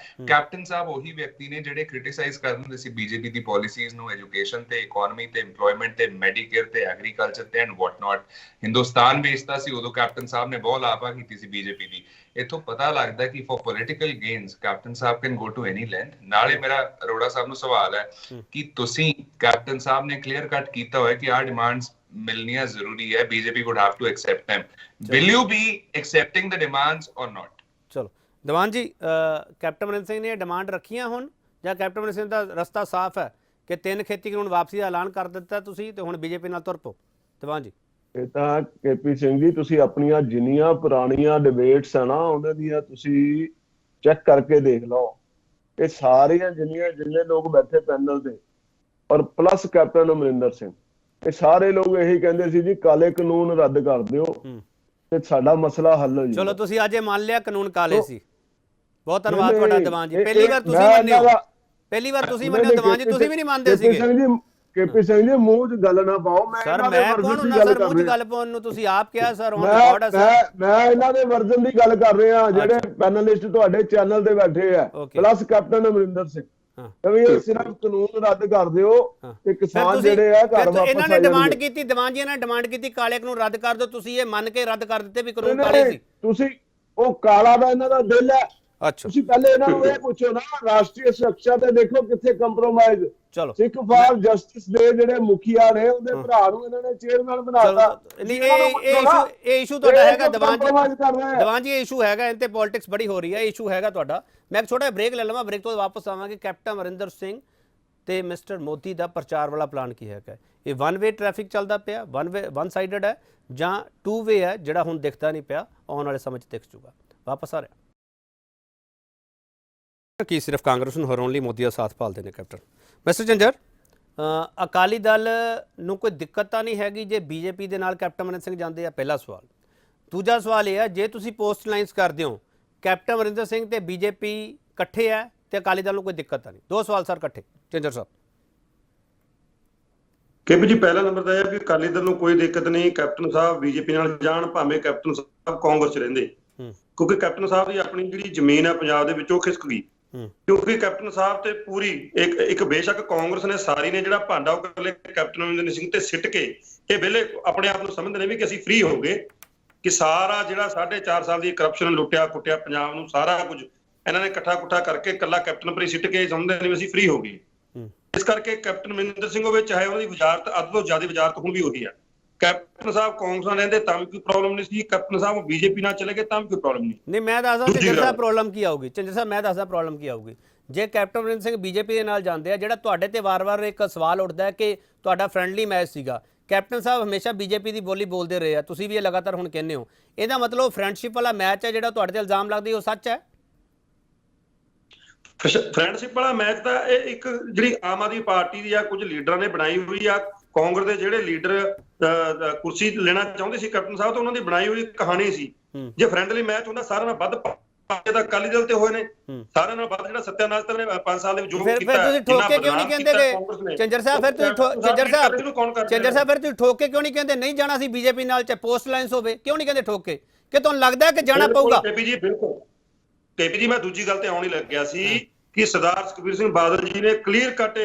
ਕੈਪਟਨ ਸਾਹਿਬ ਉਹੀ ਵਿਅਕਤੀ ਨੇ ਜਿਹੜੇ ਕ੍ਰਿਟਿਸਾਈਜ਼ ਕਰਦੇ ਹੁੰਦੇ ਸੀ ਬੀਜੇਪੀ ਦੀ ਪਾਲਿਸੀਜ਼ ਨੂੰ, ਐਜੂਕੇਸ਼ਨ ਤੇ, ਇਕਨੋਮੀ ਤੇ, ਏਮਪਲੋਇਮੈਂਟ ਤੇ, ਮੈਡੀਕੇਅਰ ਤੇ, ਐਗਰੀਕਲਚਰ ਤੇ ਐਂਡ ਵਾਟ ਨਾਟ। ਹਿੰਦੁਸਤਾਨ ਵੇਚਦਾ ਸੀ ਉਦੋਂ ਕੈਪਟਨ ਸਾਹਿਬ ਨੇ ਬਹੁਤ ਲਾਭਾ ਕੀਤੀ ਸੀ ਬੀਜੇਪੀ ਦੀ। ਇੱਥੋਂ ਪਤਾ ਲੱਗਦਾ ਕਿ ਫॉर ਪੋਲੀਟੀਕਲ ਗੇਨਸ ਕੈਪਟਨ ਸਾਹਿਬ can go to any length. ਨਾਲੇ ਮੇਰਾ ਅਰੋੜਾ ਸਾਹਿਬ ਨੂੰ ਸਵਾਲ ਹੈ ਕਿ ਤੁਸੀਂ, ਕੈਪਟਨ ਸਾਹਿਬ ਨੇ ਕਲੀਅਰ ਕੱਟ ਕੀਤਾ ਹੋਇਆ ਕਿ ਆਹ ਡਿਮਾਂਡਸ ਮਿਲਣੀਆਂ ਜ਼ਰੂਰੀ ਹੈ, BJP would have to accept them. Will you be accepting the demands or not? ਚਲੋ ਦੀਵਾਨ ਜੀ, ਕੈਪਟਨ ਅਮਰਿੰਦਰ ਸਿੰਘ ਨੇ ਡਿਮਾਂਡ ਰੱਖੀਆਂ ਹੁਣ, ਜਾਂ ਕੈਪਟਨ ਅਮਰਿੰਦਰ ਸਿੰਘ ਦਾ ਰਸਤਾ ਸਾਫ਼ ਹੈ ਕਿ 3 ਖੇਤੀ ਕਾਨੂੰਨ ਵਾਪਸੀ ਦਾ ਐਲਾਨ ਕਰ ਦਿੱਤਾ ਤੁਸੀਂ ਤੇ ਹੁਣ ਬੀਜੇਪੀ ਨਾਲ ਤੁਰ ਪਓ? ਦੀਵਾਨ ਜੀ ਇਹ ਤਾਂ ਕੇਪੀ ਸਿੰਘ ਜੀ, ਤੁਸੀਂ ਆਪਣੀਆਂ ਜਿੰਨੀਆਂ ਪੁਰਾਣੀਆਂ ਡਿਬੇਟਸ ਆ ਨਾ ਉਹਨਾਂ ਦੀਆਂ ਤੁਸੀਂ ਚੈੱਕ ਕਰਕੇ ਦੇਖ ਲਓ। ਇਹ ਸਾਰੀਆਂ ਜਿੰਨੇ ਲੋਕ ਬੈਠੇ ਪੈਨਲ ਤੇ ਔਰ ਪਲੱਸ ਕੈਪਟਨ ਅਮਰਿੰਦਰ ਸਿੰਘ, ਇਹ ਸਾਰੇ ਲੋਕ ਇਹੀ ਕਹਿੰਦੇ ਸੀ ਜੀ ਕਾਲੇ ਕਾਨੂੰਨ ਰੱਦ ਕਰ ਦਿਓ ਤੇ ਸਾਡਾ ਮਸਲਾ ਹੱਲ ਹੋ ਜਾਊਗਾ। ਚਲੋ ਤੁਸੀਂ ਅੱਜ ਇਹ ਮੰਨ ਲਿਆ ਕਾਨੂੰਨ ਕਾਲੇ ਸੀ। ਬਹੁਤ ਧੰਨਵਾਦ ਤੁਹਾਡਾ ਦੀਵਾਨ ਜੀ। ਪਹਿਲੀ ਵਾਰ ਤੁਸੀਂ ਮੰਨਿਓ, ਪਹਿਲੀ ਵਾਰ ਤੁਸੀਂ ਮੰਨਿਓ ਦੀਵਾਨ ਜੀ, ਤੁਸੀਂ ਵੀ ਨਹੀਂ ਮੰਨਦੇ ਸੀਗੇ। ਕੇਪੀ ਸਿੰਘ ਜੀ ਮੂੰਹ 'ਚ ਗੱਲ ਨਾ ਪਾਓ। ਸਰ ਮੈਂ ਕੌਣ ਹੁੰਦਾ ਸਰ ਮੂੰਹ 'ਚ ਗੱਲ ਪਾਉਣ ਨੂੰ? ਤੁਸੀਂ ਆਪ ਕਿਹਾ ਸਰ ਔਨ ਰਿਕਾਰਡ ਹੈ ਸਰ। ਮੈਂ ਇਹਨਾਂ ਦੇ ਵਰਜ਼ਨ ਦੀ ਗੱਲ ਕਰ ਰਿਹਾ, ਜਿਹੜੇ ਪੈਨਲਿਸਟ ਤੁਹਾਡੇ ਚੈਨਲ ਤੇ ਬੈਠੇ ਆ ਪਲੱਸ ਕੈਪਟਨ ਅਮਰਿੰਦਰ ਸਿੰਘ। ਇਹ ਸਿਰਫ ਕਾਨੂੰਨ ਰੱਦ ਕਰ ਦਿਓ ਤੇ ਕਿਸਾਨ ਜਿਹੜੇ ਆ ਘਰ ਵਾਪਸ ਇਹਨਾਂ ਨੇ ਡਿਮਾਂਡ ਕੀਤੀ, ਦੀਵਾਨ ਜੀ ਇਹਨਾਂ ਨੇ ਡਿਮਾਂਡ ਕੀਤੀ ਕਾਲੇ ਕਾਨੂੰਨ ਰੱਦ ਕਰ ਦਿਓ। ਤੁਸੀਂ ਇਹ ਮੰਨ ਕੇ ਰੱਦ ਕਰ ਦਿੱਤੇ ਵੀ ਕਾਨੂੰਨ ਕਾਲੇ ਸੀ। ਤੁਸੀਂ ਉਹ ਕਾਲਾ ਦਾ ਇਹਨਾਂ ਦਾ ਦਿਲ ਹੈ। ਤੁਸੀਂ ਪਹਿਲੇ ਇਹਨਾਂ ਨੂੰ ਇਹ ਪੁੱਛੋ ਨਾ, ਰਾਸ਼ਟਰੀ ਸੁਰੱਖਿਆ ਤੇ ਦੇਖੋ ਕਿੱਥੇ ਕੰਪਰੋਮਾਈਜ਼। ਚਲੋ ਸਿੱਖ ਫਾਰ ਜਸਟਿਸ ਦੇ ਜਿਹੜੇ ਮੁਖੀਆ ਨੇ ਉਹਦੇ ਭਰਾ ਨੂੰ ਇਹਨਾਂ ਨੇ ਚੇਅਰਮੈਨ ਬਣਾਤਾ। ਇਹ ਇਸ਼ੂ ਤੁਹਾਡਾ ਹੈਗਾ ਦੀਵਾਨ ਜੀ, ਇਹ ਇਸ਼ੂ ਹੈਗਾ, ਇਹਨਾਂ ਤੇ ਪੋਲਿਟਿਕਸ ਬੜੀ ਹੋ ਰਹੀ ਹੈ, ਇਸ਼ੂ ਹੈਗਾ ਤੁਹਾਡਾ। ਮੈਂ ਇੱਕ ਛੋਟਾ ਬ੍ਰੇਕ ਲੈ ਲਵਾਂ, ਬ੍ਰੇਕ ਤੋਂ ਵਾਪਸ ਆਵਾਂਗੇ। ਕੈਪਟਨ ਅਮਰਿੰਦਰ ਸਿੰਘ ਤੇ ਮਿਸਟਰ ਮੋਦੀ ਦਾ ਪ੍ਰਚਾਰ ਵਾਲਾ ਪਲਾਨ ਕੀ ਹੈਗਾ? ਇਹ ਵਨ ਵੇ ਟ੍ਰੈਫਿਕ ਚੱਲਦਾ ਪਿਆ, ਵਨ ਸਾਈਡਡ ਹੈ ਜਾਂ ਟੂ ਵੇ ਹੈ ਜਿਹੜਾ ਹੁਣ ਦਿਖਦਾ ਨਹੀਂ ਪਿਆ, ਆਉਣ ਵਾਲੇ ਸਮੇਂ 'ਚ ਦਿਖ ਜੂਗਾ। ਵਾਪਸ ਆ ਰਿਹਾ ਕੀ ਸਿਰਫ ਕਾਂਗਰਸ ਨੂੰ ਹਰਾਉਣ ਲਈ ਮੋਦੀ ਦਾ ਸਾਥ ਭਾਲਦੇ ਨੇ ਕੈਪਟਨ? ਮਿਸਟਰ ਝੰਜਰ, ਅਕਾਲੀ ਦਲ ਨੂੰ ਕੋਈ ਦਿੱਕਤ ਤਾਂ ਨਹੀਂ ਹੈਗੀ ਜੇ ਬੀਜੇਪੀ ਦੇ ਨਾਲ ਕੈਪਟਨ ਅਮਰਿੰਦਰ ਸਿੰਘ ਜਾਂਦੇ ਆ? ਪਹਿਲਾ ਸਵਾਲ। ਦੂਜਾ ਸਵਾਲ ਇਹ ਹੈ, ਜੇ ਤੁਸੀਂ ਪੋਸਟ ਲਾਈਨਸ ਕਰਦੇ ਹੋ ਕੈਪਟਨ ਅਮਰਿੰਦਰ ਸਿੰਘ ਤੇ ਬੀਜੇਪੀ ਇਕੱਠੇ ਹੈ ਤੇ ਅਕਾਲੀ ਦਲ ਨੂੰ ਕੋਈ ਦਿੱਕਤ ਤਾਂ ਨਹੀਂ? ਦੋ ਸਵਾਲ ਸਰ ਇਕੱਠੇ। ਝੰਜਰ ਸਾਹਿਬ। ਕੇਪੀ ਜੀ, ਪਹਿਲਾ ਨੰਬਰ ਤਾਂ ਇਹ ਹੈ ਕਿ ਅਕਾਲੀ ਦਲ ਨੂੰ ਕੋਈ ਦਿੱਕਤ ਨਹੀਂ ਕੈਪਟਨ ਸਾਹਿਬ ਬੀਜੇਪੀ ਨਾਲ ਜਾਣ, ਭਾਵੇਂ ਕੈਪਟਨ ਸਾਹਿਬ ਕਾਂਗਰਸ 'ਚ ਰਹਿੰਦੇ, ਕਿਉਂਕਿ ਕੈਪਟਨ ਸਾਹਿਬ ਦੀ ਆਪਣੀ ਜਿਹੜੀ ਜ਼ਮੀਨ ਹੈ ਪੰਜਾਬ ਦੇ ਵਿੱਚ ਉਹ ਖਿਸਕ ਗਈ। ਕਿਉਂਕਿ ਕੈਪਟਨ ਸਾਹਿਬ ਤੇ ਪੂਰੀ ਇੱਕ ਬੇਸ਼ੱਕ ਕਾਂਗਰਸ ਨੇ ਸਾਰੀ ਨੇ ਜਿਹੜਾ ਭਾਂਡਾ ਉਹ ਇਕੱਲੇ ਕੈਪਟਨ ਅਮਰਿੰਦਰ ਸਿੰਘ ਤੇ ਸਿੱਟ ਕੇ ਇਹ ਵੇਲੇ ਆਪਣੇ ਆਪ ਨੂੰ ਸਮਝਦੇ ਨੇ ਵੀ ਕਿ ਅਸੀਂ ਫ੍ਰੀ ਹੋ ਗਏ, ਕਿ ਸਾਰਾ ਜਿਹੜਾ 4.5 ਸਾਲ ਦੀ ਕਰਪਸ਼ਨ ਲੁੱਟਿਆ ਕੁੱਟਿਆ ਪੰਜਾਬ ਨੂੰ, ਸਾਰਾ ਕੁਝ ਇਹਨਾਂ ਨੇ ਇਕੱਠਾ ਕਰਕੇ ਇਕੱਲਾ ਕੈਪਟਨ ਪਰ ਹੀ ਸਿੱਟ ਕੇ ਸਮਝਦੇ ਨੇ ਵੀ ਅਸੀਂ ਫ੍ਰੀ ਹੋ ਗਏ। ਇਸ ਕਰਕੇ ਕੈਪਟਨ ਅਮਰਿੰਦਰ ਸਿੰਘ ਹੋਵੇ ਚਾਹੇ ਉਹਨਾਂ ਦੀ ਵਜ਼ਾਰਤ ਅੱਧ ਤੋਂ ਜ਼ਿਆਦਾ ਵਜ਼ਾਰਤ ਹੁਣ ਵੀ ਉਹੀ ਆ। ਕੈਪਟਨ ਸਾਹਿਬ ਕਾਂਗਰਸ ਨਾਲ ਰਹਿੰਦੇ ਤਾਂ ਵੀ ਕੋਈ ਪ੍ਰੋਬਲਮ ਨਹੀਂ ਸੀ, ਕੈਪਟਨ ਸਾਹਿਬ ਬੀਜੇਪੀ ਨਾਲ ਚਲੇ ਗਏ ਤਾਂ ਵੀ ਕੋਈ ਪ੍ਰੋਬਲਮ ਨਹੀਂ। ਮੈਂ ਦੱਸਦਾ ਝੰਜਰ ਸਾਹਿਬ ਪ੍ਰੋਬਲਮ ਕੀ ਆਊਗੀ। ਝੰਜਰ ਸਾਹਿਬ ਮੈਂ ਦੱਸਦਾ ਪ੍ਰੋਬਲਮ ਕੀ ਆਊਗੀ ਜੇ ਕੈਪਟਨ ਅਮਰਿੰਦਰ ਸਿੰਘ ਬੀਜੇਪੀ ਦੇ ਨਾਲ ਜਾਂਦੇ ਆ। ਜਿਹੜਾ ਤੁਹਾਡੇ ਤੇ ਵਾਰ-ਵਾਰ ਇੱਕ ਸਵਾਲ ਉੱਠਦਾ ਹੈ ਕਿ ਤੁਹਾਡਾ ਫਰੈਂਡਲੀ ਮੈਚ ਸੀਗਾ, ਕੈਪਟਨ ਸਾਹਿਬ ਹਮੇਸ਼ਾ ਬੀਜੇਪੀ ਦੀ ਬੋਲੀ ਬੋਲਦੇ ਰਹੇ ਆ, ਤੁਸੀਂ ਵੀ ਇਹ ਲਗਾਤਾਰ ਹੁਣ ਕਹਿੰਦੇ ਹੋ, ਇਹਦਾ ਮਤਲਬ ਫਰੈਂਡਸ਼ਿਪ ਵਾਲਾ ਮੈਚ ਹੈ ਜਿਹੜਾ ਤੁਹਾਡੇ ਤੇ ਇਲਜ਼ਾਮ ਲੱਗਦਾ ਉਹ ਸੱਚ ਹੈ? ਫਰੈਂਡਸ਼ਿਪ ਵਾਲਾ ਮੈਚ ਤਾਂ ਇਹ ਇੱਕ ਜਿਹੜੀ ਆਮ ਆਦਮੀ ਪਾਰਟੀ ਦੀ ਆ ਕੁਝ ਲੀਡਰਾਂ ਨੇ ਬਣਾਈ ਹੋਈ ਆ। ਕਾਂਗਰਸ ਦੇ ਜਿਹੜੇ ਲੀਡਰ ਕੁਰਸੀ ਲੈਣਾ ਚਾਹੁੰਦੇ ਸੀ ਕੈਪਟਨ ਸਾਹਿਬ ਤੋਂ, ਉਹਨਾਂ ਦੀ ਬਣਾਈ ਹੋਈ ਕਹਾਣੀ ਸੀ। ਜੇ ਫਰੈਂਡਲੀ ਮੈਚ ਹੁੰਦਾ ਸਾਰਿਆਂ ਨਾਲ ਵੱਧ ਤਾਂ ਅਕਾਲੀ ਦਲ ਤੇ ਹੋਏ ਨੇ, ਸਾਰਿਆਂ ਨਾਲ ਵੱਧ ਜਿਹੜਾ ਸੱਤਿਆਨਾਸ਼ ਨੇ 5 ਸਾਲ ਦੇ ਵਿੱਚ ਜੋ ਕੀਤਾ। ਫਿਰ ਤੁਸੀਂ ਠੋਕ ਕੇ ਕਿਉਂ ਨਹੀਂ ਕਹਿੰਦੇ ਝੰਜਰ ਸਾਹਿਬ? ਫਿਰ ਤੁਸੀਂ ਝੰਜਰ ਸਾਹਿਬ ਫਿਰ ਤੁਸੀਂ ਠੋਕ ਕੇ ਕਿਉਂ ਨਹੀਂ ਕਹਿੰਦੇ ਨਹੀਂ ਜਾਣਾ ਸੀ ਬੀਜੇਪੀ ਨਾਲ, ਚਾਹੇ ਪੋਸਟ ਲਾਈਨਸ ਹੋਵੇ? ਕਿਉਂ ਨਹੀਂ ਕਹਿੰਦੇ ਠੋਕ ਕੇ? ਕਿ ਤੁਹਾਨੂੰ ਲੱਗਦਾ ਕਿ ਜਾਣਾ ਪਊਗਾ? ਕੇਪੀ ਜੀ ਬਿਲਕੁਲ, ਕੇਪੀ ਜੀ ਮੈਂ ਦੂਜੀ ਗੱਲ ਤੇ ਆਉਣ ਹੀ ਲੱਗਿਆ ਸੀ ਕਿ ਸਰਦਾਰ ਸੁਖਬੀਰ ਸਿੰਘ ਬਾਦਲ ਜੀ ਨੇ ਕਲੀਅਰ ਕੱਟ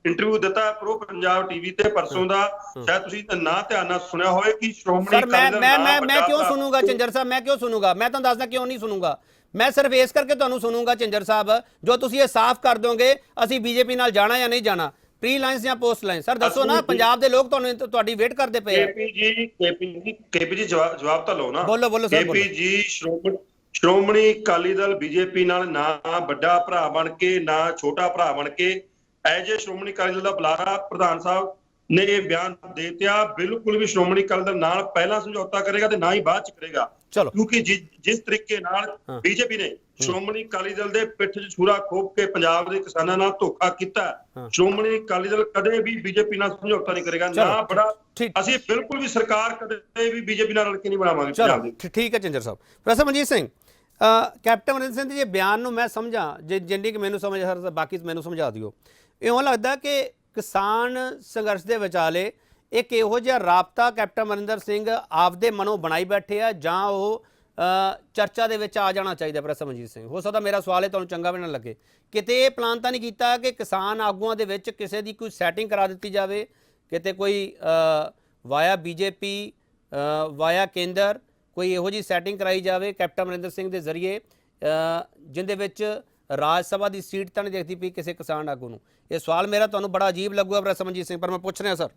ਇੰਟਰਵਿਊ ਦਿੱਤਾ ਪ੍ਰੋ ਪੰਜਾਬ ਟੀਵੀ ਤੇ ਪਰਸੋਂ ਦਾ, ਸ਼ਾਇਦ ਤੁਸੀਂ ਨਾ ਧਿਆਨ ਨਾਲ ਸੁਣਿਆ ਹੋਵੇ ਕਿ ਸ਼੍ਰੋਮਣੀ ਅਕਾਲੀ ਦਲ ਮੈਂ ਕਿਉਂ ਸੁਣੂਗਾ ਝੰਜਰ ਸਾਹਿਬ? ਮੈਂ ਕਿਉਂ ਸੁਣੂਗਾ? ਮੈਂ ਤੁਹਾਨੂੰ ਦੱਸਦਾ ਕਿਉਂ ਨਹੀਂ ਸੁਣੂਗਾ। ਮੈਂ ਸਿਰਫ ਇਸ ਕਰਕੇ ਤੁਹਾਨੂੰ ਸੁਣੂਗਾ ਝੰਜਰ ਸਾਹਿਬ ਜੋ ਤੁਸੀਂ ਇਹ ਸਾਫ਼ ਕਰ ਦੋਗੇ ਅਸੀਂ ਬੀਜੇਪੀ ਨਾਲ ਜਾਣਾ ਜਾਂ ਨਹੀਂ ਜਾਣਾ, ਪ੍ਰੀ ਲਾਈਨਸ ਜਾਂ ਪੋਸਟ ਲਾਈਨ। ਸਰ ਦੱਸੋ ਨਾ, ਪੰਜਾਬ ਦੇ ਲੋਕ ਤੁਹਾਡੀ ਵੇਟ ਕਰਦੇ ਪਏ ਆ। ਕੇਪੀ ਜੀ ਜਵਾਬ ਤਾਂ ਲਓ ਨਾ। ਬੋਲੋ ਸਰ। ਕੇਪੀ ਜੀ, ਸ਼੍ਰੋਮਣੀ ਅਕਾਲੀ ਦਲ ਬੀਜੇਪੀ ਨਾਲ ਨਾ ਵੱਡਾ ਭਰਾ ਬਣ ਕੇ ਨਾ ਛੋਟਾ ਭਰਾ ਬਣ ਕੇ, ਐਜ ਏ ਸ਼੍ਰੋਮਣੀ ਅਕਾਲੀ ਦਲ ਦਾ ਬੁਲਾਰਾ ਪ੍ਰਧਾਨ ਸਾਹਿਬ ਨੇ ਇਹ ਬਿਆਨ ਦੇ ਦਿੱਤਾ, ਬਿਲਕੁਲ ਵੀ ਸ਼੍ਰੋਮਣੀ ਅਕਾਲੀ ਦਲ ਨਾਲ ਪਹਿਲਾਂ ਸਮਝੌਤਾ ਕਰੇਗਾ ਤੇ ਨਾ ਹੀ ਬਾਅਦ ਚ ਕਰੇਗਾ। ਕਿਉਂਕਿ ਜਿਸ ਤਰੀਕੇ ਨਾਲ ਬੀਜੇਪੀ ਨੇ ਸ਼੍ਰੋਮਣੀ ਅਕਾਲੀ ਦਲ ਦੇ ਪਿੱਠ 'ਚ ਛੁਰਾ ਖੋਪ ਕੇ ਪੰਜਾਬ ਦੇ ਕਿਸਾਨਾਂ ਨਾਲ ਧੋਖਾ ਕੀਤਾ, ਸ਼੍ਰੋਮਣੀ ਅਕਾਲੀ ਦਲ ਕਦੇ ਵੀ ਬੀਜੇਪੀ ਨਾਲ ਸਮਝੌਤਾ ਨਹੀਂ ਕਰੇਗਾ। ਨਾ ਬੜਾ ਅਸੀਂ ਬਿਲਕੁਲ ਵੀ ਸਰਕਾਰ ਕਦੇ ਵੀ ਬੀਜੇਪੀ ਨਾਲ ਰਲ ਕੇ ਨਹੀਂ ਬਣਾਵਾਂਗੇ ਪੰਜਾਬ ਦੇ। ਠੀਕ ਹੈ ਝੰਜਰ ਸਾਹਿਬ। ਪ੍ਰੋਫੈਸਰ ਮਨਜੀਤ ਸਿੰਘ, ਕੈਪਟਨ ਅਮਰਿੰਦਰ ਸਿੰਘ ਦੇ ਜੇ ਬਿਆਨ ਨੂੰ ਮੈਂ ਸਮਝਾਂ, ਜੇ ਜਿੰਨੀ ਕਿ ਮੈਨੂੰ ਸਮਝ ਸਰ ਬਾਕੀ ਮੈਨੂੰ ਸਮਝਾ ਦਿਓ। ਇਉਂ ਲੱਗਦਾ ਕਿ ਕਿਸਾਨ ਸੰਘਰਸ਼ ਦੇ ਵਿਚਾਲੇ ਇੱਕ ਇਹੋ ਜਿਹਾ ਰਾਬਤਾ ਕੈਪਟਨ ਅਮਰਿੰਦਰ ਸਿੰਘ ਆਪਦੇ ਮਨੋਂ ਬਣਾਈ ਬੈਠੇ ਆ ਜਾਂ ਉਹ ਚਰਚਾ ਦੇ ਵਿੱਚ ਆ ਜਾਣਾ ਚਾਹੀਦਾ? ਪ੍ਰੋਫੈਸਰ ਮਨਜੀਤ ਸਿੰਘ, ਹੋ ਸਕਦਾ ਮੇਰਾ ਸਵਾਲ ਇਹ ਤੁਹਾਨੂੰ ਚੰਗਾ ਵੀ ਨਾ ਲੱਗੇ, ਕਿਤੇ ਇਹ ਪਲਾਨ ਤਾਂ ਨਹੀਂ ਕੀਤਾ ਕਿ ਕਿਸਾਨ ਆਗੂਆਂ ਦੇ ਵਿੱਚ ਕਿਸੇ ਦੀ ਕੋਈ ਸੈਟਿੰਗ ਕਰਾ ਦਿੱਤੀ ਜਾਵੇ, ਕਿਤੇ ਕੋਈ ਵਾਇਆ ਬੀਜੇਪੀ ਵਾਇਆ ਕੇਂਦਰ ਕੋਈ ਇਹੋ ਜਿਹੀ ਸੈਟਿੰਗ ਕਰਾਈ ਜਾਵੇ ਕੈਪਟਨ ਅਮਰਿੰਦਰ ਸਿੰਘ ਦੇ ਜ਼ਰੀਏ ਜਿਹਦੇ ਵਿੱਚ ਰਾਜ ਸਭਾ ਦੀ ਸੀਟ ਤਾਂ ਨਹੀਂ ਦੇਖਦੀ ਪਈ ਕਿਸੇ ਕਿਸਾਨ ਆਗੂ ਨੂੰ? ਇਹ ਸਵਾਲ ਮੇਰਾ ਤੁਹਾਨੂੰ ਬੜਾ ਅਜੀਬ ਲੱਗੂਗਾ ਪ੍ਰੋਫੈਸਰ ਮਨਜੀਤ ਸਿੰਘ, ਪਰ ਮੈਂ ਪੁੱਛ ਰਿਹਾ ਸਰ।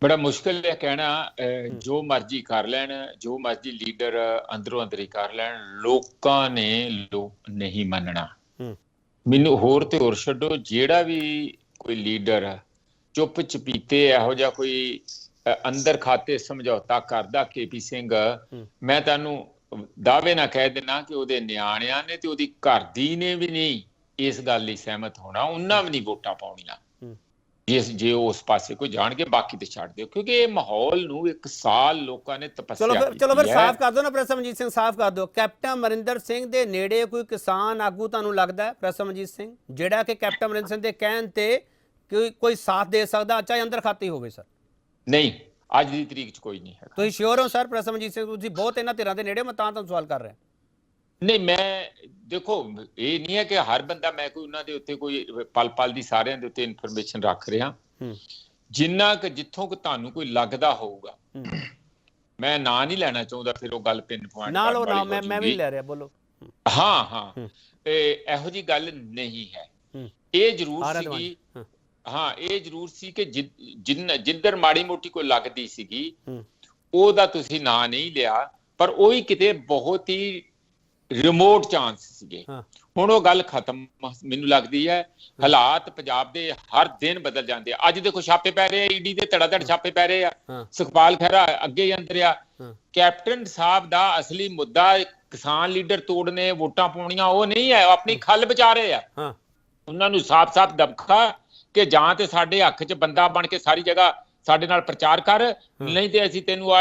ਬੜਾ ਮੁਸ਼ਕਿਲ ਹੈ ਕਹਿਣਾ, ਜੋ ਮਰਜ਼ੀ ਕਰ ਲੈਣ, ਜੋ ਮਰਜ਼ੀ ਲੀਡਰ ਅੰਦਰੋਂ ਅੰਦਰ ਹੀ ਕਰ ਲੈਣ, ਲੋਕਾਂ ਨੇ ਨਹੀਂ ਮੰਨਣਾ। ਮੈਨੂੰ ਹੋਰ ਤੇ ਹੋਰ ਛੱਡੋ, ਜਿਹੜਾ ਵੀ ਕੋਈ ਲੀਡਰ ਚੁੱਪ ਚਪੀਤੇ ਇਹੋ ਜਿਹਾ ਕੋਈ ਅੰਦਰ ਖਾਤੇ ਸਮਝੌਤਾ ਕਰਦਾ ਕੇਪੀ ਸਿੰਘ, ਮੈਂ ਤੁਹਾਨੂੰ ਦਾਅਵੇ ਨਾਲ ਕਹਿ ਦਿੰਦਾ ਕਿ ਉਹਦੇ ਨਿਆਣਿਆਂ ਨੇ ਤੇ ਉਹਦੀ ਘਰ ਦੀ ਨੇ ਵੀ ਨਹੀਂ ਇਸ ਗੱਲ ਲਈ ਸਹਿਮਤ ਹੋਣਾ, ਉਹਨਾਂ ਵੀ ਨਹੀਂ ਵੋਟਾਂ ਪਾਉਣੀਆਂ ਜੇ ਉਸ ਪਾਸੇ ਕੋਈ ਜਾਣ ਕੇ, ਬਾਕੀ ਤੇ ਛੱਡ ਦਿਓ, ਕਿਉਂਕਿ ਇਹ ਮਾਹੌਲ ਨੂੰ 1 ਸਾਲ ਲੋਕਾਂ ਨੇ ਤਪੱਸਿਆ ਕੀਤੀ। ਚਲੋ ਫਿਰ ਸਾਫ਼ ਕਰ ਦਿਓ ਨਾ ਪ੍ਰੋਫੈਸਰ ਮਨਜੀਤ ਸਿੰਘ, ਸਾਫ਼ ਕਰ ਦਿਓ, ਕੈਪਟਨ ਅਮਰਿੰਦਰ ਸਿੰਘ ਦੇ ਨੇੜੇ ਕੋਈ ਕਿਸਾਨ ਆਗੂ ਤੁਹਾਨੂੰ ਲੱਗਦਾ ਹੈ ਪ੍ਰੋਫੈਸਰ ਮਨਜੀਤ ਸਿੰਘ, ਜਿਹੜਾ ਕਿ ਕੈਪਟਨ ਅਮਰਿੰਦਰ ਸਿੰਘ ਦੇ ਕਹਿਣ ਤੇ ਕੋਈ ਸਾਥ ਦੇ ਸਕਦਾ, ਚਾਹੇ ਅੰਦਰ ਖਾਤੇ ਹੋਵੇ? ਸਰ ਨਹੀਂ, ਅੱਜ ਦੀ ਤਰੀਕ 'ਚ ਕੋਈ ਨਹੀਂ ਹੈ। ਤੁਸੀਂ ਸ਼ੋਰ ਹੋ ਸਰ ਪ੍ਰੋਫੈਸਰ ਮਨਜੀਤ ਸਿੰਘ? ਤੁਸੀਂ ਬਹੁਤ ਇਹਨਾਂ ਧਿਰਾਂ ਦੇ ਨੇੜੇ, ਮੈਂ ਤਾਂ ਤੁਹਾਨੂੰ ਸਵਾਲ ਕਰ ਰਿਹਾ। ਨਹੀਂ, ਮੈਂ ਦੇਖੋ ਇਹ ਨਹੀਂ ਹੈ ਕਿ ਹਰ ਬੰਦਾ, ਮੈਂ ਕੋਈ ਉਹਨਾਂ ਦੇ ਉੱਤੇ ਕੋਈ ਪਲ ਦੀ ਸਾਰਿਆਂ ਦੇ ਉੱਤੇ ਇਨਫੋਰਮੇਸ਼ਨ ਰੱਖ ਰਿਹਾ, ਜਿੰਨਾ ਕਿ ਜਿੱਥੋਂ ਕਿ ਤੁਹਾਨੂੰ ਕੋਈ ਲੱਗਦਾ ਹੋਊਗਾ। ਮੈਂ ਨਾਂ ਨਹੀਂ ਲੈਣਾ ਚਾਹੁੰਦਾ, ਫਿਰ ਉਹ ਗੱਲ ਪਿੰਨ ਪੁਆਇੰਟ ਨਾ ਲਓ ਨਾ, ਮੈਂ ਵੀ ਲੈ ਰਿਹਾ, ਬੋਲੋ। ਹਾਂ ਇਹੋ ਜੀ ਗੱਲ ਨਹੀਂ ਹੈ। ਇਹ ਜ਼ਰੂਰ ਸੀਗੀ, ਇਹ ਜ਼ਰੂਰ ਸੀ ਕਿ ਜਿੱਧਰ ਮਾੜੀ ਮੋਟੀ ਕੋਈ ਲੱਗਦੀ ਸੀਗੀ ਉਹਦਾ ਤੁਸੀਂ ਨਾਂ ਨਹੀਂ ਲਿਆ, ਪਰ ਉਹ ਵੀ ਕਿਤੇ ਬਹੁਤ ਹੀ ਰਿਮੋਟ ਚਾਂਸ ਸੀਗੇ। ਹੁਣ ਉਹ ਗੱਲ ਖਤਮ ਮੈਨੂੰ ਲੱਗਦੀ ਹੈ। ਹਾਲਾਤ ਪੰਜਾਬ ਦੇ ਹਰ ਦਿਨ ਬਦਲ ਜਾਂਦੇ ਆ। ਅੱਜ ਦੇਖੋ ਛਾਪੇ ਪੈ ਰਹੇ ਆ, ਈਡੀ ਦੇ ਧੜਾਧੜ ਛਾਪੇ ਪੈ ਰਹੇ ਆ, ਸੁਖਪਾਲ ਖਹਿਰਾ ਅੱਗੇ ਹੀ ਅੰਦਰ ਆ। ਕੈਪਟਨ ਸਾਹਿਬ ਦਾ ਅਸਲੀ ਮੁੱਦਾ ਕਿਸਾਨ ਲੀਡਰ ਤੋੜਨੇ, ਵੋਟਾਂ ਪਾਉਣੀਆਂ, ਉਹ ਨਹੀਂ ਹੈ। ਉਹ ਆਪਣੀ ਖੱਲ ਬਚਾ ਰਹੇ ਆ। ਉਹਨਾਂ ਨੂੰ ਸਾਫ਼-ਸਾਫ਼ ਦਬਕਾ ਕਿ ਜਾਂ ਤੇ ਸਾਡੇ ਹੱਕ 'ਚ ਬੰਦਾ ਬਣ ਕੇ ਸਾਰੀ ਜਗ੍ਹਾ ਸਾਡੇ ਨਾਲ ਪ੍ਰਚਾਰ ਕਰ, ਨਹੀਂ ਤੇ ਅਸੀਂ ਤੈਨੂੰ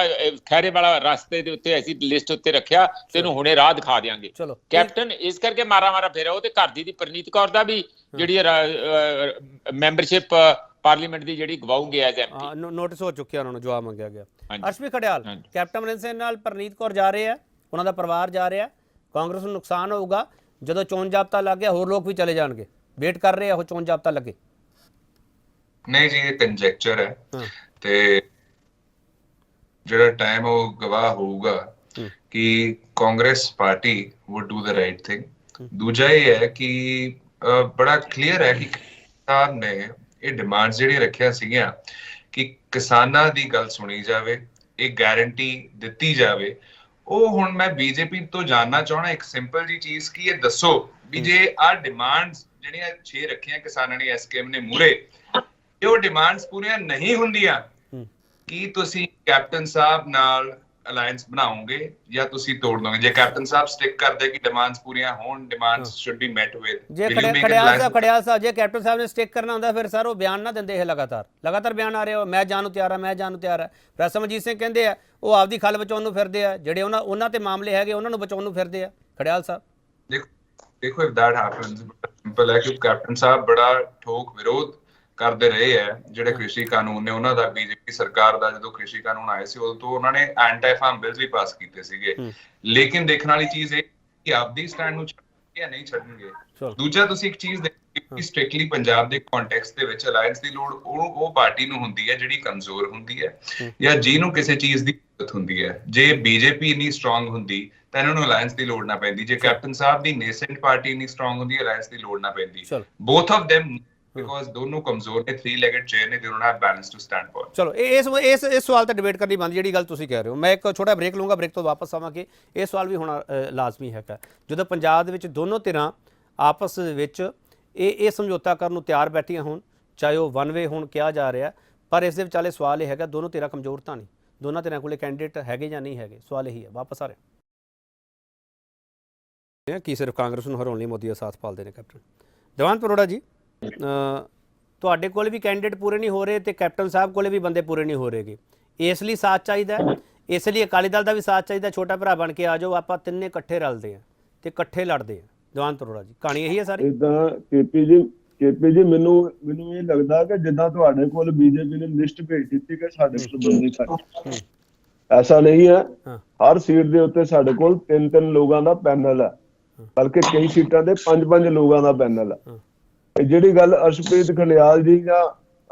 ਖੈਰੇ ਵਾਲਾ ਰਸਤੇ ਦੇ ਉੱਤੇ ਅਸੀਂ ਲਿਸਟ ਉੱਤੇ ਰੱਖਿਆ, ਤੈਨੂੰ ਹੁਣੇ ਰਾਹ ਦਿਖਾ ਦਿਆਂਗੇ। ਕੈਪਟਨ ਇਸ ਕਰਕੇ ਮਾਰਾ ਫੇਰਾ। ਉਹ ਤੇ ਘਰ ਦੀ ਪ੍ਰਨੀਤ ਕੌਰ ਦਾ ਵੀ ਜਿਹੜੀ ਮੈਂਬਰਸ਼ਿਪ ਪਾਰਲੀਮੈਂਟ ਦੀ ਜਿਹੜੀ ਗਵਾਉਂਗੇ ਐਜ਼ ਐਮਪੀ, ਨੋਟਿਸ ਹੋ ਚੁੱਕਿਆ, ਉਹਨਾਂ ਨੂੰ ਜਵਾਬ ਮੰਗਿਆ ਗਿਆ। ਅਰਸ਼ਪ੍ਰੀਤ ਖੜਿਆਲ, ਕੈਪਟਨ ਅਮਰਿੰਦਰ ਸਿੰਘ ਨਾਲ ਪ੍ਰਨੀਤ ਕੌਰ ਜਾ ਰਹੇ ਆ, ਉਹਨਾਂ ਦਾ ਪਰਿਵਾਰ ਜਾ ਰਿਹਾ, ਕਾਂਗਰਸ ਨੂੰ ਨੁਕਸਾਨ ਹੋਊਗਾ ਜਦੋਂ ਚੋਣ ਜਾਬਤਾ ਲੱਗ ਗਿਆ, ਹੋਰ ਲੋਕ ਵੀ ਚਲੇ ਜਾਣਗੇ, ਵੇਟ ਕਰ ਰਹੇ ਆ ਉਹ ਚੋਣ ਜਾਬਤਾ ਲੱਗੇ? ਨਹੀਂ ਜੀ, ਇਹ ਕੰਜੈਕਚਰ ਹੈ ਤੇ ਜਿਹੜਾ ਟਾਈਮ ਉਹ ਗਵਾਹ ਹੋਊਗਾ ਕਿ Congress party would do the right thing. ਦੂਜਾ ਇਹ ਹੈ ਕਿ ਬੜਾ ਕਲੀਅਰ ਹੈ ਕਿ ਸਾਹਿਬ ਨੇ ਇਹ ਡਿਮਾਂਡਸ ਜਿਹੜੀਆਂ ਰੱਖਿਆ ਸੀਗੀਆਂ ਕਿ ਕਿਸਾਨਾਂ ਦੀ ਗੱਲ ਸੁਣੀ ਜਾਵੇ, ਇਹ ਗਾਰੰਟੀ ਦਿੱਤੀ ਜਾਵੇ। ਉਹ ਹੁਣ ਮੈਂ ਬੀਜੇਪੀ ਤੋਂ ਜਾਣਨਾ ਚਾਹਣਾ ਇੱਕ ਸਿੰਪਲ ਜੀ ਚੀਜ਼ ਕਿ ਇਹ ਦੱਸੋ ਵੀ ਜੇ ਆਹ ਡਿਮਾਂਡਸ ਜਿਹੜੀਆਂ 6 ਰੱਖੀਆਂ ਕਿਸਾਨਾਂ ਨੇ, ਐਸਕੇਐਮ ਨੇ ਮੂਰੇ, ਉਹ ਡਿਮਾਂਡਸ ਪੂਰੀਆਂ ਨਹੀਂ ਹੁੰਦੀਆਂ, ਕੀ ਤੁਸੀਂ ਕੈਪਟਨ ਸਾਹਿਬ ਨਾਲ ਅਲਾਈਅੰਸ ਬਣਾਓਗੇ ਜਾਂ ਤੁਸੀਂ ਤੋੜ ਦੋਗੇ? ਜੇ ਕੈਪਟਨ ਸਾਹਿਬ ਸਟਿਕ ਕਰਦੇ ਕਿ ਡਿਮਾਂਡਸ ਪੂਰੀਆਂ ਹੋਣ, demands should be met with, ਜੇ ਖੜਿਆਲ ਸਾਹਿਬ ਜੇ ਕੈਪਟਨ ਸਾਹਿਬ ਨੇ ਸਟਿਕ ਕਰਨਾ ਹੁੰਦਾ ਫਿਰ ਸਰ ਉਹ ਬਿਆਨ ਨਾ ਦਿੰਦੇ। ਇਹ ਲਗਾਤਾਰ ਬਿਆਨ ਆ ਰਹੇ ਹੋ, ਮੈਂ ਜਾਣ ਨੂੰ ਤਿਆਰ ਆ। ਪ੍ਰੋਫੈਸਰ ਮਨਜੀਤ ਸਿੰਘ ਕਹਿੰਦੇ ਆ ਉਹ ਆਪਦੀ ਖੱਲ ਬਚਾਉਣ ਨੂੰ ਫਿਰਦੇ ਆ, ਜਿਹੜੇ ਉਹਨਾਂ ਤੇ ਮਾਮਲੇ ਹੈਗੇ ਉਹਨਾਂ ਨੂੰ ਬਚਾਉਣ ਨੂੰ ਫਿਰਦੇ ਆ। ਖੜਿਆਲ ਸਾਹਿਬ ਦੇਖੋ, if that happens, ਸਿੰਪਲ ਹੈ ਕਿ ਕੈਪਟਨ ਸਾਹਿਬ ਬੜਾ ਠੋਕ ਵਿਰੋਧ ਕਰਦੇ ਰਹੇ ਹੈ ਜਿਹੜੇ ਕ੍ਰਿਸ਼ੀ ਕਾਨੂੰਨ ਨੇ ਉਹਨਾਂ ਦਾ। ਬੀਜੇਪੀ ਸਰਕਾਰ ਦਾ ਜਦੋਂ ਕ੍ਰਿਸ਼ੀ ਕਾਨੂੰਨ ਆਏ ਸੀ ਉਦੋਂ ਤੋਂ ਉਹਨਾਂ ਨੇ ਐਂਟੀ ਫਾਰਮ ਬਿਲਸ ਵੀ ਪਾਸ ਕੀਤੇ ਸੀਗੇ, ਲੇਕਿਨ ਦੇਖਣ ਵਾਲੀ ਚੀਜ਼ ਇਹ ਕਿ ਆਪਦੀ ਸਟੈਂਡ ਨੂੰ ਛੱਡਣਗੇ ਜਾਂ ਨਹੀਂ ਛੱਡਣਗੇ। ਦੂਜਾ ਤੁਸੀਂ ਇੱਕ ਚੀਜ਼ ਦੇਖੋ ਕਿ ਸਟ੍ਰਿਕਟਲੀ ਪੰਜਾਬ ਦੇ ਕੰਟੈਕਸਟ ਦੇ ਵਿੱਚ ਅਲਾਈਅੰਸ ਦੀ ਲੋੜ ਉਹ ਪਾਰਟੀ ਨੂੰ ਹੁੰਦੀ ਹੈ ਜਿਹੜੀ ਕਮਜ਼ੋਰ ਹੁੰਦੀ ਹੈ ਜਾਂ ਜਿਹਨੂੰ ਕਿਸੇ ਚੀਜ਼ ਦੀ ਜ਼ਰੂਰਤ ਹੁੰਦੀ ਹੈ। ਜੇ ਬੀਜੇਪੀ ਇੰਨੀ ਸਟਰੋਂਗ ਹੁੰਦੀ ਤਾਂ ਇਹਨਾਂ ਨੂੰ ਅਲਾਈਅੰਸ ਦੀ ਲੋੜ ਨਾ ਪੈਂਦੀ। ਜੇ ਕੈਪਟਨ ਸਾਹਿਬ ਦੀ ਨੇਸੈਂਟ ਪਾਰਟੀ ਇੰਨੀ ਸਟਰੋਂਗ ਹੁੰਦੀ, ਅਲਾਈਅੰਸ ਦੀ ਲੋੜ ਨਾ ਪੈਂਦੀ। ਬੋਥ ਆਫ them because ਦੋਨੋਂ ਕਮਜ਼ੋਰ ਨੇ, 3-legged chair ਨੇ, they don't have balance to stand for। ਚਲੋ ਇਸ ਸਵਾਲ ਤੇ ਡਿਬੇਟ ਕਰਨੀ ਬੰਦ, ਜਿਹੜੀ ਗੱਲ ਤੁਸੀਂ ਕਹਿ ਰਹੇ ਹੋ। ਮੈਂ ਇੱਕ ਛੋਟਾ ਬ੍ਰੇਕ ਲਊਂਗਾ, ਬ੍ਰੇਕ ਤੋਂ ਵਾਪਸ ਆਵਾਂਗੇ। ਇਹ ਸਵਾਲ ਵੀ ਹੋਣਾ ਲਾਜ਼ਮੀ ਹੈਗਾ ਜਦੋਂ ਪੰਜਾਬ ਦੇ ਵਿੱਚ ਦੋਨੋਂ ਧਿਰਾਂ ਆਪਸ ਦੇ ਵਿੱਚ ਇਹ ਸਮਝੌਤਾ ਕਰਨ ਨੂੰ ਤਿਆਰ ਬੈਠੀਆਂ ਹੋਣ, ਚਾਹੇ ਉਹ ਵਨ ਵੇ ਹੋਣ ਕਿਹਾ ਜਾ ਰਿਹਾ, ਪਰ ਇਸ ਦੇ ਵਿਚਾਲੇ ਸਵਾਲ ਇਹ ਹੈਗਾ ਦੋਨੋਂ ਧਿਰਾਂ ਕਮਜ਼ੋਰ ਤਾਂ ਨਹੀਂ, ਦੋਨਾਂ ਧਿਰਾਂ ਕੋਲੇ ਕੈਂਡੀਡੇਟ ਹੈਗੇ ਜਾਂ ਨਹੀਂ ਹੈਗੇ, ਸਵਾਲ ਇਹੀ ਹੈ। ਵਾਪਸ ਆ ਰਿਹਾ ਕੀ ਸਿਰਫ ਕਾਂਗਰਸ ਨੂੰ ਹਰਾਉਣ ਲਈ ਮੋਦੀ ਦਾ ਸਾਥ ਪਾਲਦੇ ਨੇ ਕੈਪਟਨ ਦੇਵਾਨੰਦ ਅਰੋੜਾ ਜੀ? ਤੁਹਾਡੇ ਕੋਲ ਵੀ ਕੈਂਡੀਡੇਟ ਪੂਰੇ ਨਹੀਂ ਹੋ ਰਹੇ ਤੇ ਕੈਪਟਨ ਸਾਹਿਬ ਕੋਲੇ ਵੀ ਬੰਦੇ ਪੂਰੇ ਨਹੀਂ ਹੋ ਰਹੇਗੇ, ਇਸ ਲਈ ਸਾਥ ਚਾਹੀਦਾ, ਇਸ ਲਈ ਅਕਾਲੀ ਦਲ ਦਾ ਵੀ ਸਾਥ ਚਾਹੀਦਾ। ਛੋਟਾ ਭਰਾ ਬਣ ਕੇ ਆ ਜਾਓ, ਆਪਾਂ ਤਿੰਨੇ ਇਕੱਠੇ ਰਲਦੇ ਆ ਤੇ ਇਕੱਠੇ ਲੜਦੇ ਆ। ਦੇਵਾਨੰਦ ਅਰੋੜਾ ਜੀ, ਕਹਾਣੀ ਇਹੀ ਹੈ ਸਾਰੀ? ਇਦਾਂ ਕੇਪੀ ਜੀ ਮੈਨੂੰ ਇਹ ਲੱਗਦਾ ਕਿ ਜਿੱਦਾਂ ਤੁਹਾਡੇ ਕੋਲ ਬੀਜੇਪੀ ਨੇ ਲਿਸਟ ਭੇਜ ਦਿੱਤੀ ਕਿ ਸਾਡੇ ਕੋਲ ਬੰਦੇ ਘੱਟ, ਐਸਾ ਨਹੀਂ ਹੈ। ਹਰ ਸੀਟ ਦੇ ਉੱਤੇ ਸਾਡੇ ਕੋਲ 3-3 ਲੋਕਾਂ ਦਾ ਪੈਨਲ ਹੈ, ਬਲਕਿ ਕਈ ਸੀਟਾਂ ਤੇ 5-5 ਲੋਕਾਂ ਦਾ ਪੈਨਲ ਹੈ। ਜਿਹੜੀ ਗੱਲ ਅਰਸ਼ਪ੍ਰੀਤ ਖੜਿਆਲ ਜੀ ਜਾਂ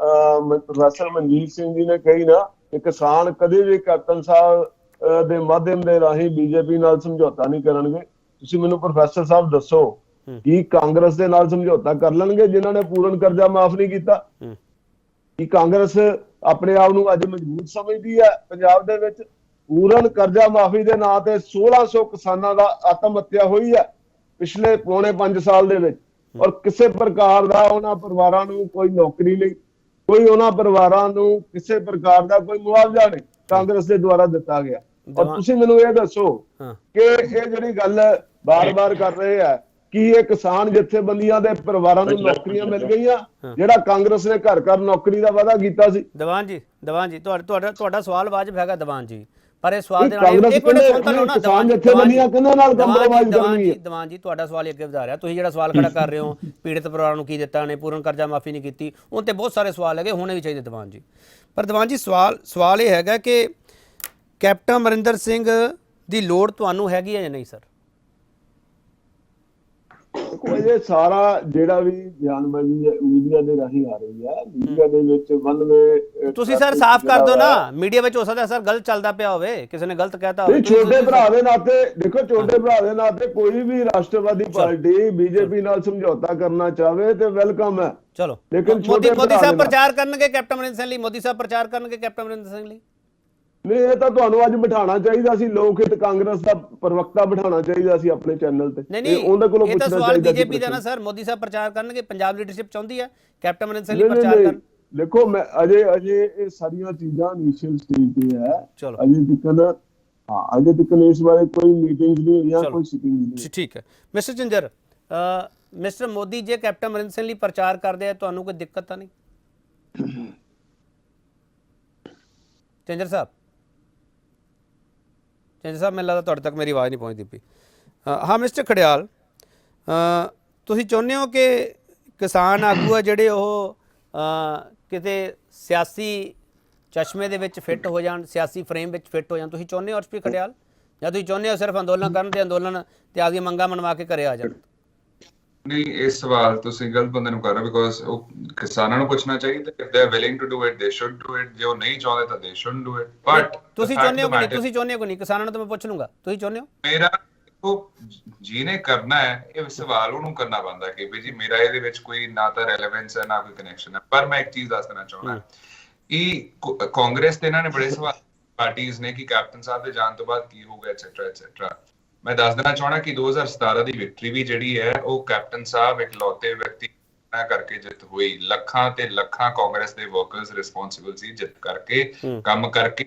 ਪ੍ਰੋਫੈਸਰ ਮਨਜੀਤ ਸਿੰਘ ਜੀ ਨੇ ਕਹੀ ਨਾ ਕਿ ਕਿਸਾਨ ਕਦੇ ਵੀ ਕੈਪਟਨ ਸਾਹਿਬ ਦੇ ਮਾਧਿਅਮ ਦੇ ਰਾਹੀਂ ਬੀਜੇਪੀ ਨਾਲ ਸਮਝੌਤਾ ਨਹੀਂ ਕਰਨਗੇ, ਤੁਸੀਂ ਮੈਨੂੰ ਪ੍ਰੋਫੈਸਰ ਸਾਹਿਬ ਦੱਸੋ ਕੀ ਕਾਂਗਰਸ ਦੇ ਨਾਲ ਸਮਝੌਤਾ ਕਰ ਲੈਣਗੇ ਜਿਨ੍ਹਾਂ ਨੇ ਪੂਰਨ ਕਰਜ਼ਾ ਮਾਫ ਨਹੀਂ ਕੀਤਾ? ਕੀ ਕਾਂਗਰਸ ਆਪਣੇ ਆਪ ਨੂੰ ਅੱਜ ਮਜ਼ਬੂਤ ਸਮਝਦੀ ਹੈ? ਪੰਜਾਬ ਦੇ ਵਿੱਚ ਪੂਰਨ ਕਰਜ਼ਾ ਮਾਫੀ ਦੇ ਨਾਂ ਤੇ 1600 ਕਿਸਾਨਾਂ ਦਾ ਆਤਮ ਹੱਤਿਆ ਹੋਈ ਹੈ ਪਿਛਲੇ ਪੌਣੇ 5 ਸਾਲ ਦੇ ਵਿੱਚ, ਔਰ ਕਿਸੇ ਪ੍ਰਕਾਰ ਦਾ ਉਹਨਾਂ ਪਰਿਵਾਰਾਂ ਨੂੰ ਕੋਈ ਨੌਕਰੀ ਨਹੀਂ, ਕੋਈ ਉਹਨਾਂ ਪਰਿਵਾਰਾਂ ਨੂੰ ਕਿਸੇ ਪ੍ਰਕਾਰ ਦਾ ਕੋਈ ਮੁਆਵਜ਼ਾ ਨਹੀਂ ਕਾਂਗਰਸ ਦੇ ਦੁਆਰਾ ਦਿੱਤਾ ਗਿਆ। ਔਰ ਤੁਸੀਂ ਮੈਨੂੰ ਇਹ ਦੱਸੋ ਕਿ ਇਹ ਜਿਹੜੀ ਗੱਲ ਬਾਰ-ਬਾਰ ਕਰ ਰਹੇ ਆ ਕਿ ਇਹ ਕਿਸਾਨ ਜਥੇਬੰਦੀਆਂ ਦੇ ਪਰਿਵਾਰਾਂ ਨੂੰ ਨੌਕਰੀਆਂ ਮਿਲ ਗਈਆਂ, ਜਿਹੜਾ ਕਾਂਗਰਸ ਨੇ ਘਰ ਘਰ ਨੌਕਰੀ ਦਾ ਵਾਅਦਾ ਕੀਤਾ ਸੀ? ਦੀਵਾਨ ਜੀ ਤੁਹਾਡਾ ਸਵਾਲ ਵਾਜਬ ਹੈਗਾ ਦੀਵਾਨ ਜੀ, ਪਰ ਇਹ ਸਵਾਲ ਦੇ ਨਾਲ ਇੱਕ ਮਿੰਟ ਸੁਣ ਤਾਂ ਲਓ ਨਾ। ਕਿਸਾਨ ਜਥੇਬੰਦੀਆਂ ਕਿਹਨਾਂ ਨਾਲ ਕੰਪਰੋਮਾਈਜ਼ ਕਰਨਗੀਆਂ? ਦੀਵਾਨ ਜੀ ਤੁਹਾਡਾ ਸਵਾਲ ਅੱਗੇ ਵਧਾ ਰਿਹਾ, ਤੁਸੀਂ ਜਿਹੜਾ ਸਵਾਲ ਖੜਾ ਕਰ ਰਹੇ ਹੋ ਪੀੜਤ ਪਰਿਵਾਰਾਂ ਨੂੰ ਕੀ ਦਿੱਤਾ ਨੇ, ਪੂਰਨ ਕਰਜ਼ਾ ਮਾਫੀ ਨਹੀਂ ਕੀਤੀ, ਉਹ ਤੇ ਬਹੁਤ ਸਾਰੇ ਸਵਾਲ ਹੈਗੇ, ਹੋਣੇ ਵੀ ਚਾਹੀਦੇ ਦੀਵਾਨ ਜੀ। ਪਰ ਦੀਵਾਨ ਜੀ ਸਵਾਲ ਇਹ ਹੈਗਾ ਕਿ ਕੈਪਟਨ ਅਮਰਿੰਦਰ ਸਿੰਘ ਦੀ ਲੋੜ ਤੁਹਾਨੂੰ ਹੈਗੀ ਹੈ ਜਾਂ ਨਹੀਂ ਸਰ? ਦੇਖੋ ਇਹ ਸਾਰਾ ਜਿਹੜਾ ਵੀ ਬਿਆਨਬਾਜ਼ੀ ਮੀਡੀਆ ਦੇ ਰਾਹੀਂ ਆ ਰਹੀ ਹੈ, ਮੀਡੀਆ ਦੇ ਵਿੱਚ ਤੁਸੀਂ ਸਰ ਸਾਫ਼ ਕਰ ਦਿਓ ਨਾ, ਮੀਡੀਆ ਵਿੱਚ ਹੋ ਸਕਦਾ ਸਰ ਗਲਤ ਚੱਲਦਾ ਪਿਆ ਹੋਵੇ, ਕਿਸੇ ਨੇ ਗਲਤ ਕਹਿਤਾ ਹੋਵੇ। ਛੋਟੇ ਭਰਾ ਦੇ ਨਾਤੇ ਦੇਖੋ, ਛੋਟੇ ਭਰਾ ਦੇ ਨਾਤੇ ਕੋਈ ਵੀ ਰਾਸ਼ਟਰਵਾਦੀ ਪਾਰਟੀ ਬੀਜੇਪੀ ਨਾਲ ਸਮਝੌਤਾ ਕਰਨਾ ਚਾਹਵੇ ਤੇ ਵੈਲਕਮ ਹੈ। ਚਲੋ, ਲੇਕਿਨ ਮੋਦੀ ਸਾਹਿਬ ਪ੍ਰਚਾਰ ਕਰਨਗੇ ਕੈਪਟਨ ਅਮਰਿੰਦਰ ਸਿੰਘ ਲਈ, ਮੋਦੀ ਸਾਹਿਬ ਪ੍ਰਚਾਰ ਕਰਨਗੇ ਕੈਪਟਨ ਅਮਰਿੰਦਰ ਸਿੰਘ ਲਈ? ਨਹੀਂ, ਇਹ ਤਾਂ ਤੁਹਾਨੂੰ ਅੱਜ ਬਿਠਾਉਣਾ ਚਾਹੀਦਾ ਸੀ, ਲੋਕ ਹਿੱਤ ਕਾਂਗਰਸ ਦਾ ਪ੍ਰਵਕਤਾ ਬਿਠਾਉਣਾ ਚਾਹੀਦਾ ਸੀ ਆਪਣੇ ਚੈਨਲ ਤੇ। ਨਹੀਂ ਉਹਦੇ ਕੋਲੋਂ ਪੁੱਛਣਾ ਚਾਹੀਦਾ। ਇਹ ਤਾਂ ਸਵਾਲ ਬੀਜੇਪੀ ਦਾ ਨਾ ਸਰ, ਮੋਦੀ ਸਾਹਿਬ ਪ੍ਰਚਾਰ ਕਰਨਗੇ, ਪੰਜਾਬ ਲੀਡਰਸ਼ਿਪ ਚਾਹੁੰਦੀ ਹੈ ਕੈਪਟਨ ਅਮਰਿੰਦਰ ਸਿੰਘ ਲਈ ਪ੍ਰਚਾਰ ਕਰਨ। ਦੇਖੋ ਮੈਂ ਅਜੇ ਇਹ ਸਾਰੀਆਂ ਚੀਜ਼ਾਂ ਇਨੀਸ਼ੀਅਲ ਸਟੇਜ ਤੇ ਹੈ, ਅਜੇ ਤੱਕ ਇਸ ਬਾਰੇ ਕੋਈ ਮੀਟਿੰਗਸ ਨਹੀਂ ਹੋਈਆਂ, ਕੋਈ ਸਿਟਿੰਗ ਨਹੀਂ। ਠੀਕ ਹੈ ਮਿਸਟਰ ਚਿੰਜਰ, ਮਿਸਟਰ ਮੋਦੀ ਜੇ ਕੈਪਟਨ ਅਮਰਿੰਦਰ ਸਿੰਘ ਲਈ ਪ੍ਰਚਾਰ ਕਰਦੇ ਆ ਤੁਹਾਨੂੰ ਕੋਈ ਦਿੱਕਤ ਤਾਂ ਨਹੀਂ? ਚਿੰਜਰ ਸਾਹਿਬ ਮੈਨੂੰ ਲੱਗਦਾ ਤੁਹਾਡੇ ਤੱਕ ਮੇਰੀ ਆਵਾਜ਼ ਨਹੀਂ ਪਹੁੰਚਦੀ ਪਈ। ਹਾਂ ਮਿਸਟਰ ਖੜਿਆਲ, ਤੁਸੀਂ ਚਾਹੁੰਦੇ ਹੋ ਕਿ ਕਿਸਾਨ ਆਗੂ ਆ ਜਿਹੜੇ ਉਹ ਕਿਤੇ ਸਿਆਸੀ ਚਸ਼ਮੇ ਦੇ ਵਿੱਚ ਫਿੱਟ ਹੋ ਜਾਣ, ਸਿਆਸੀ ਫਰੇਮ ਵਿੱਚ ਫਿੱਟ ਹੋ ਜਾਣ, ਤੁਸੀਂ ਚਾਹੁੰਦੇ ਹੋ ਐਸਪੀ ਖੜਿਆਲ, ਜਾਂ ਤੁਸੀਂ ਚਾਹੁੰਦੇ ਹੋ ਸਿਰਫ ਅੰਦੋਲਨ ਕਰਨ ਤੇ ਅੰਦੋਲਨ ਤੇ ਆਪਦੀਆਂ ਮੰਗਾਂ ਮਨਵਾ ਕੇ ਘਰੇ ਆ ਜਾਣ? ਨਹੀਂ, ਇਹ ਸਵਾਲ ਤੁਸੀਂ ਗਲਤ ਬੰਦੇ ਨੂੰ ਕਰ ਰਹੇ, ਬਿਕੋਜ਼ ਉਹ ਕਿਸਾਨਾਂ ਨੂੰ ਪੁੱਛਣਾ ਚਾਹੀਦਾ। If they are willing to do it they should do it, ਜੇ ਉਹ ਨਹੀਂ ਚਾਹੁੰਦੇ ਤਾਂ ਦੇ ਸ਼ੁਡਨਟ ਡੂ ਇਟ। ਬਟ ਤੁਸੀਂ ਚਾਹੁੰਦੇ ਹੋ ਕਿ ਨਹੀਂ? ਤੁਸੀਂ ਚਾਹੁੰਦੇ ਹੋ ਕਿ ਨਹੀਂ? ਕਿਸਾਨਾਂ ਨੂੰ ਤਾਂ ਮੈਂ ਪੁੱਛ ਲੂੰਗਾ, ਤੁਸੀਂ ਚਾਹੁੰਦੇ ਹੋ? ਮੇਰਾ ਉਹ ਜਿਹਨੇ ਕਰਨਾ ਹੈ ਇਹ ਸਵਾਲ ਉਹਨੂੰ ਕਰਨਾ ਬਣਦਾ ਕਿ ਵੀ ਜੀ ਮੇਰਾ ਇਹਦੇ ਵਿੱਚ ਕੋਈ ਨਾ ਤਾਂ ਰੈਲੇਵੈਂਸ ਹੈ ਨਾ ਕੋਈ ਕਨੈਕਸ਼ਨ ਹੈ। ਪਰ ਮੈਂ ਇੱਕ ਚੀਜ਼ ਦੱਸਣਾ ਚਾਹੁੰਦਾ ਕਿ ਕਾਂਗਰਸ ਤੇ ਇਹਨਾਂ ਨੇ ਬੜੇ ਸਵਾਲ ਪਾਰਟੀਆਂ ਨੇ ਕਿ ਕੈਪਟਨ ਸਾਹਿਬ ਦੇ ਜਾਣ ਤੋਂ ਬਾਅਦ ਕੀ ਹੋਊਗਾ ਐਟਸੈਟਰਾ ਐਟਸੈਟਰਾ। ਮੈਂ ਦੱਸ ਦੇਣਾ ਚਾਹਣਾ ਕਿ 2017 ਦੀ ਵਿਕਟਰੀ ਵੀ ਜਿਹੜੀ ਹੈ ਉਹ ਕੈਪਟਨ ਸਾਹਿਬ ਇਕਲੌਤੇ ਵਿਅਕਤੀ ਕਰਕੇ ਜਿੱਤ ਹੋਈ। ਲੱਖਾਂ ਤੇ ਲੱਖਾਂ ਕਾਂਗਰਸ ਦੇ ਵਰਕਰਸ ਰਿਸਪੌਂਸਿਬਲ ਸੀ ਜਿੱਤ ਕਰਕੇ, ਕੰਮ ਕਰਕੇ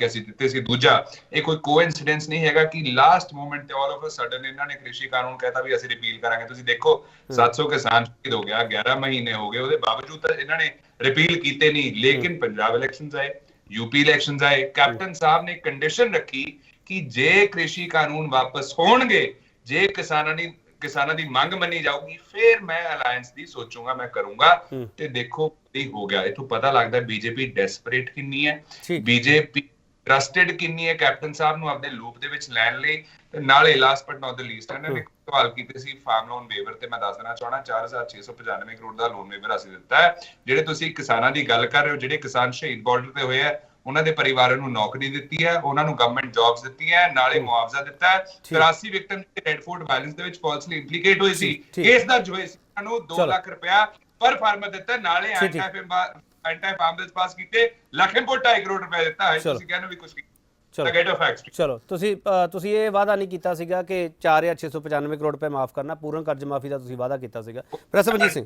ਅਸੀਂ ਦਿੱਤੇ ਸੀ। ਦੂਜਾ, ਇਹ ਕੋਈ ਕੋਇਨਸੀਡੈਂਸ ਨਹੀਂ ਹੈਗਾ ਕਿ ਲਾਸਟ ਮੂਮੈਂਟ ਤੇ ਆਲ ਆਫ ਅ ਸਡਨ ਇਹਨਾਂ ਨੇ ਕ੍ਰਿਸ਼ੀ ਕਾਨੂੰਨ ਕਹਿਤਾ ਵੀ ਅਸੀਂ ਰਿਪੀਲ ਕਰਾਂਗੇ। ਤੁਸੀਂ ਦੇਖੋ 700 ਕਿਸਾਨ ਸ਼ਹੀਦ ਹੋ ਗਿਆ, 11 ਮਹੀਨੇ ਹੋ ਗਏ, ਉਹਦੇ ਬਾਵਜੂਦ ਤਾਂ ਇਹਨਾਂ ਨੇ ਰਿਪੀਲ ਕੀਤੇ ਨਹੀਂ। ਲੇਕਿਨ ਪੰਜਾਬ ਇਲੈਕਸ਼ਨਸ ਆਏ, ਯੂਪੀ ਇਲੈਕਸ਼ਨਸ ਆਏ, ਕੈਪਟਨ ਸਾਹਿਬ ਨੇ ਕੰਡੀਸ਼ਨ ਰੱਖੀ ਕਿ ਜੇ ਕ੍ਰਿਸ਼ੀ ਕਾਨੂੰਨ ਵਾਪਸ ਹੋਣਗੇ, ਜੇ ਕਿਸਾਨਾਂ ਦੀ ਮੰਗ ਮੰਨੀ ਜਾਊਗੀ, ਫਿਰ ਮੈਂ ਅਲਾਈਅੰਸ ਦੀ ਸੋਚੂਗਾ, ਮੈਂ ਕਰੂੰਗਾ। ਤੇ ਦੇਖੋ ਕੀ ਹੋ ਗਿਆ। ਇਥੋਂ ਪਤਾ ਲੱਗਦਾ ਬੀਜੇਪੀ ਡੈਸਪਰੇਟ ਕਿੰਨੀ ਹੈ, ਬੀਜੇਪੀ ਟਰਸਟਡ ਕਿੰਨੀ ਹੈ ਕੈਪਟਨ ਸਾਹਿਬ ਨੂੰ ਆਪਣੇ ਲੂਪ ਦੇ ਵਿੱਚ ਲੈਣ ਲਈ। ਤੇ ਨਾਲੇ last but not the least, ਇਹਨਾਂ ਨੇ ਸਵਾਲ ਕੀਤੇ ਸੀ ਫਾਰਮ ਲੋਨ ਵੇਵਰ ਤੇ। ਮੈਂ ਦੱਸ ਦੇਣਾ ਚਾਹਣਾ 4695 ਕਰੋੜ ਦਾ ਲੋਨ ਵੇਵਰ ਅਸੀਂ ਦਿੱਤਾ ਹੈ। ਜਿਹੜੇ ਤੁਸੀਂ ਕਿਸਾਨਾਂ ਦੀ ਗੱਲ ਕਰ ਰਹੇ ਹੋ, ਜਿਹੜੇ ਕਿਸਾਨ ਸ਼ਹੀਦ ਬਾਰਡਰ ਤੇ ਹੋਏ ਆ, ਉਹਨਾਂ ਦੇ ਪਰਿਵਾਰਾਂ ਨੂੰ ਨੌਕਰੀ ਦਿੱਤੀ ਹੈ, ਉਹਨਾਂ ਨੂੰ ਗਵਰਨਮੈਂਟ ਜੌਬਸ ਦਿੱਤੀਆਂ, ਨਾਲੇ ਮੁਆਵਜ਼ਾ ਦਿੱਤਾ ਹੈ। 83 ਵਿਕਟਮ ਤੇ ਰੈਡਫੋਰਟ ਵਾਇਲੈਂਸ ਦੇ ਵਿੱਚ ਫਾਲਸਲੀ ਇੰਪਲੀਕੇਟ ਹੋਈ ਸੀ, ਕੇਸ ਦਰਜ ਹੋਏ ਸੀ, ਉਹਨਾਂ ਨੂੰ 2 ਲੱਖ ਰੁਪਇਆ ਪਰ ਫਾਰਮਰ ਦਿੱਤਾ, ਨਾਲੇ ਐਂਟੀ ਫਾਰਮ ਬਿਲਸ ਪਾਸ ਕੀਤੇ, ਲਖਨਪੁਰ 2.5 ਕਰੋੜ ਰੁਪਏ ਦਿੱਤਾ ਹੈ। ਤੁਸੀਂ ਕਹਿੰਦੇ ਵੀ ਕੁਝ ਚਲੋ, ਤੁਸੀਂ ਇਹ ਵਾਅਦਾ ਨਹੀਂ ਕੀਤਾ ਸੀਗਾ ਕਿ 4695 ਕਰੋੜ ਰੁਪਏ ਮਾਫ ਕਰਨਾ, ਪੂਰਨ ਕਰਜ਼ ਮਾਫੀ ਦਾ ਤੁਸੀਂ ਵਾਅਦਾ ਕੀਤਾ ਸੀਗਾ। ਪ੍ਰਸਮਜੀਤ ਸਿੰਘ,